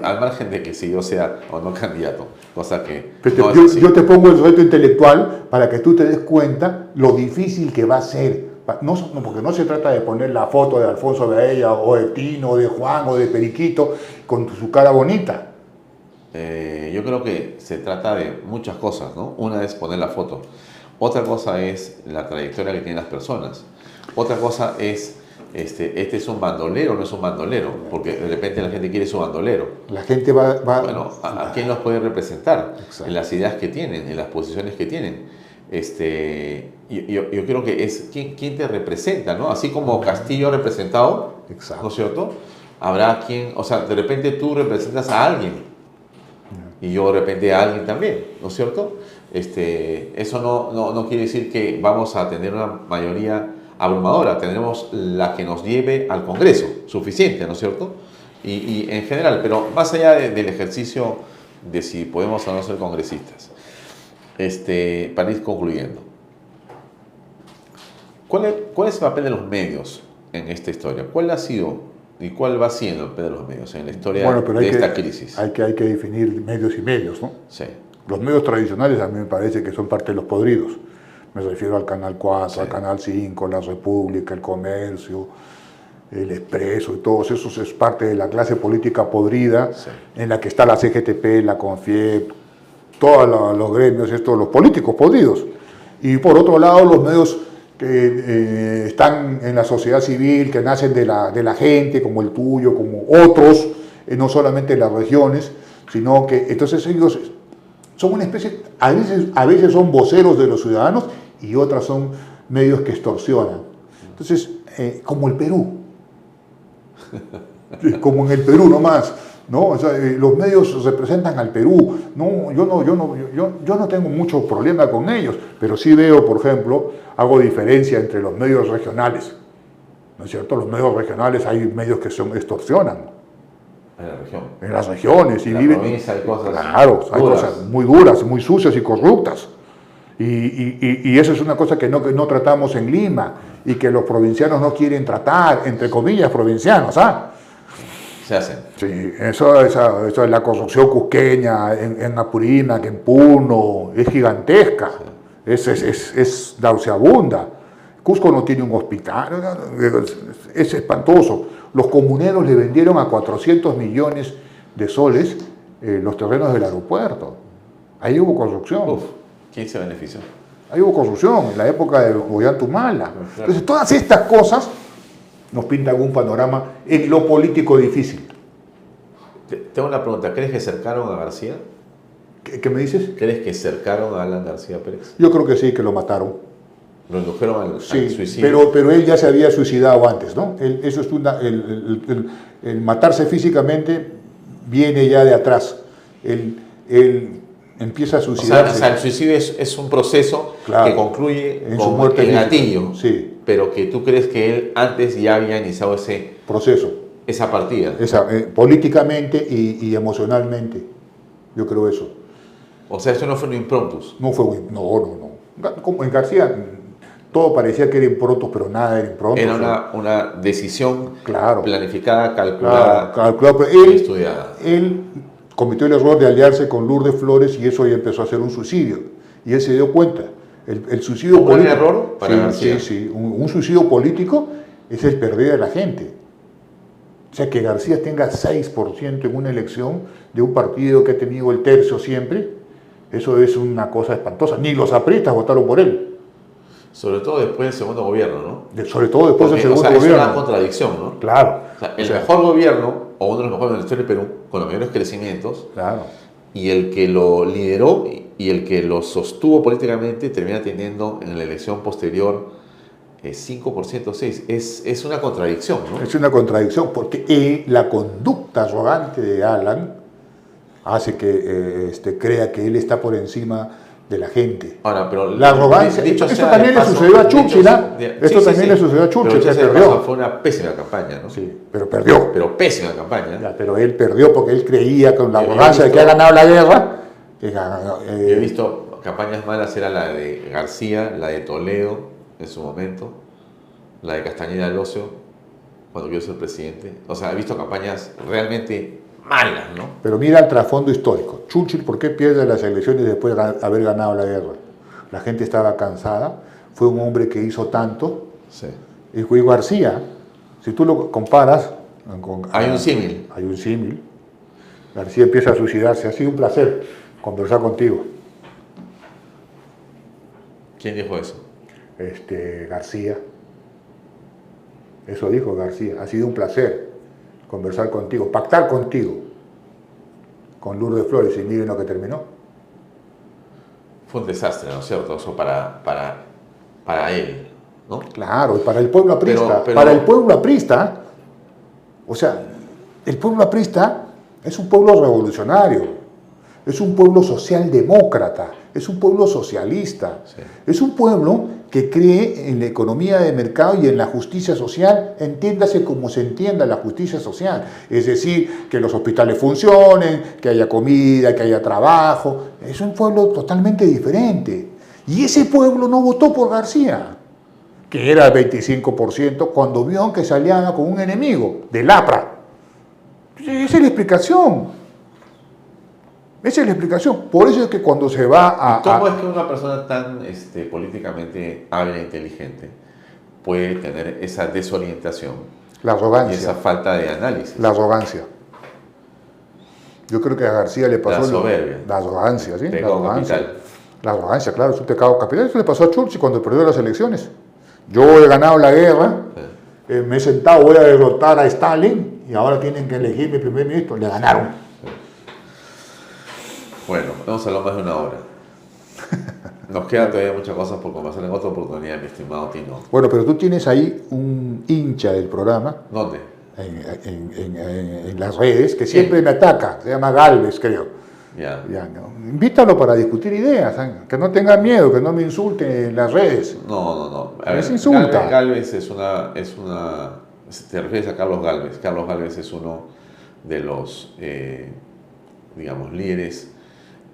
Al margen de que si yo sea o no candidato, cosa que no es así. Yo te pongo el reto intelectual para que tú te des cuenta lo difícil que va a ser. Porque no se trata de poner la foto de Alfonso Baella o de Tino, o de Juan o de Periquito con su cara bonita. Yo creo que se trata de muchas cosas, ¿no? Una es poner la foto. Otra cosa es la trayectoria que tienen las personas. Otra cosa es, este es un bandolero o no es un bandolero, porque de repente la gente quiere su bandolero. La gente va... Bueno, ¿a quién los puede representar? Exacto. En las ideas que tienen, en las posiciones que tienen. Yo creo que es quién te representa, ¿no? Así como Castillo representado, Exacto. ¿no es cierto? Habrá quien, o sea, de repente tú representas a alguien y yo de repente a alguien también, ¿no es cierto? Eso no quiere decir que vamos a tener una mayoría abrumadora, tendremos la que nos lleve al Congreso, suficiente, ¿no es cierto? Y en general, pero más allá del ejercicio de si podemos o no ser congresistas, para ir concluyendo, ¿cuál es el papel de los medios en esta historia? ¿Cuál ha sido y cuál va siendo el papel de los medios en la historia de esta crisis? Hay que definir medios y medios, ¿no? Sí. Los medios tradicionales a mí me parece que son parte de los podridos. Me refiero al Canal 4, Sí. al Canal 5, La República, El Comercio, El Expreso, y todos esos es parte de la clase política podrida, Sí. en la que está la CGTP, la CONFIEP, todos los gremios, los políticos podridos. Y por otro lado, los medios que están en la sociedad civil, que nacen de la gente, como el tuyo, como otros, no solamente en las regiones, sino que entonces ellos son una especie, a veces son voceros de los ciudadanos y otras son medios que extorsionan. Entonces, como el Perú, como en el Perú nomás, ¿no? O sea, los medios representan al Perú. No, yo no tengo mucho problema con ellos, pero sí veo, por ejemplo, hago diferencia entre los medios regionales. ¿No es cierto? Los medios regionales hay medios que extorsionan. En la región. En las regiones. En la viven, provincia hay cosas claro, hay duras. cosas muy duras, muy sucias y corruptas. Y eso es una cosa que no tratamos en Lima y que los provincianos no quieren tratar, entre comillas, provincianos, ¿ah? Se hacen. Sí, eso es la corrupción cusqueña en Apurímac, en Puno, es gigantesca, es nauseabunda. Cusco no tiene un hospital, es espantoso. Los comuneros le vendieron a 400 millones de soles los terrenos del aeropuerto. Ahí hubo corrupción. Uf, ¿quién se benefició? Ahí hubo corrupción, en la época de Ollantumala. Claro. Entonces, todas estas cosas nos pintan un panorama en lo político difícil. Tengo una pregunta. ¿Crees que cercaron a García? ¿Qué me dices? ¿Crees que cercaron a Alan García Pérez? Yo creo que sí, que lo mataron. Lo indujeron al Sí, suicidio. pero él ya se había suicidado antes, ¿no? Eso es el matarse físicamente viene ya de atrás. Él empieza a O suicidarse. sea, el suicidio es un proceso Claro. que concluye En su con muerte el física. gatillo. Sí. Pero que tú crees que él antes ya había iniciado Proceso. esa partida. Políticamente y emocionalmente. Yo creo eso. O sea, eso no fue un impromptus. No fue no. Como en García, todo parecía que era impronto, pero nada era impronto. Era una decisión Claro. planificada, calculada, Calculado, pero y él estudiada. cometió el error de aliarse con Lourdes Flores y eso ya empezó a ser un suicidio. Y él se dio cuenta. El suicidio ¿Fue un político. error para García? Sí. Un suicidio político es el perder a la gente. O sea, que García tenga 6% en una elección de un partido que ha tenido el tercio siempre, eso es una cosa espantosa. Ni los apristas votaron por él. Sobre todo después del segundo gobierno, ¿no? Sobre todo después del segundo gobierno. Es una contradicción, ¿no? Claro. El mejor gobierno, o uno de los mejores de la historia del Perú, con los mayores crecimientos, claro, y el que lo lideró y el que lo sostuvo políticamente termina teniendo en la elección posterior 5%, 6%. Es una contradicción, ¿no? Es una contradicción porque la conducta arrogante de Alan hace que crea que él está por encima de la gente. Ahora, pero la arrogancia, esto también le sucedió a Churchill, esto también le sucedió a Churchill, que perdió. Fue una pésima campaña, ¿no? Sí, pero perdió. Pero pésima campaña. Ya, pero él perdió porque él creía con la arrogancia de que ha ganado la guerra. Yo he visto campañas malas, era la de García, la de Toledo en su momento, la de Castañeda del Ocio, cuando quiso ser presidente. O sea, he visto campañas realmente malas, ¿no? Pero mira el trasfondo histórico. Churchill, ¿por qué pierde las elecciones después de haber ganado la guerra? La gente estaba cansada, fue un hombre que hizo tanto. Sí. Y García, si tú lo comparas... Hay un símil. Hay un símil. García empieza a suicidarse. Ha sido un placer conversar contigo. ¿Quién dijo eso? García. Eso dijo García. Ha sido un placer conversar contigo, pactar contigo, con Lourdes Flores, y miren lo que terminó. Fue un desastre, ¿no es cierto? Eso para él, ¿no? Claro, y para el pueblo aprista. Para el pueblo aprista, o sea, el pueblo aprista es un pueblo revolucionario, es un pueblo socialdemócrata, es un pueblo socialista, sí. Es un pueblo que cree en la economía de mercado y en la justicia social, entiéndase como se entienda la justicia social, es decir, que los hospitales funcionen, que haya comida, que haya trabajo. Es un pueblo totalmente diferente. Y ese pueblo no votó por García, que era el 25%, cuando vio que se aliaba con un enemigo, del APRA. Esa es la explicación. Esa es la explicación. Por eso es que cuando se va a... ¿Cómo es que una persona tan políticamente hábil e inteligente puede tener esa desorientación? La arrogancia. Y esa falta de análisis. La arrogancia. Yo creo que a García le pasó... La soberbia. La arrogancia, ¿sí? Pecado capital. La arrogancia, claro, es un pecado capital. Eso le pasó a Churchill cuando perdió las elecciones. Yo he ganado la guerra, me he sentado, voy a derrotar a Stalin y ahora tienen que elegir mi primer ministro. Le ganaron. Bueno, hemos hablado más de una hora. Nos quedan todavía muchas cosas por conversar en otra oportunidad, mi estimado Tino. Bueno, pero tú tienes ahí un hincha del programa. ¿Dónde? En las redes, que siempre me ataca. Se llama Galvez, creo. Ya, ¿no? Invítalo para discutir ideas, ¿eh? Que no tenga miedo, que no me insulte en las redes. No. A ver, insulta. Galvez es una... ¿Te refieres a Carlos Galvez? Carlos Galvez es uno de los, digamos, líderes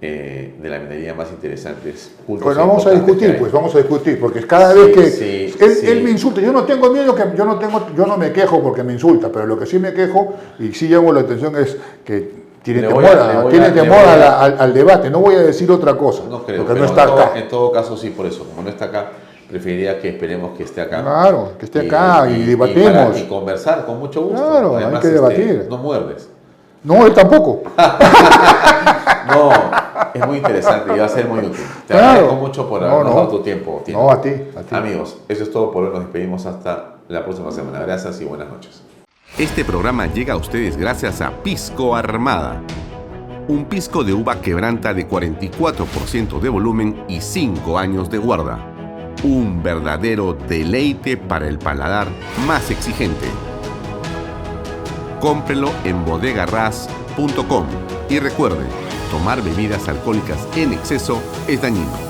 de la minería más interesantes. Bueno, vamos a discutir, porque cada vez que él me insulta, yo no tengo miedo, yo no me quejo porque me insulta, pero lo que sí me quejo y sí llamo la atención es que tiene temor al debate. No voy a decir otra cosa, no creo, porque no está acá. En todo caso, sí, por eso, como no está acá, preferiría que esperemos que esté acá. Claro, que esté acá y debatemos. Y conversar con mucho gusto. Claro, además, hay que debatir. No muerdes. No, él tampoco. No, es muy interesante y va a ser muy útil. Te agradezco mucho por habernos dado tu tiempo. No, a ti. Amigos, eso es todo por hoy. Nos despedimos hasta la próxima semana. Gracias y buenas noches. Este programa llega a ustedes gracias a Pisco Armada. Un pisco de uva quebranta de 44% de volumen y 5 años de guarda. Un verdadero deleite para el paladar más exigente. Cómprelo en bodegarras.com y recuerde, tomar bebidas alcohólicas en exceso es dañino.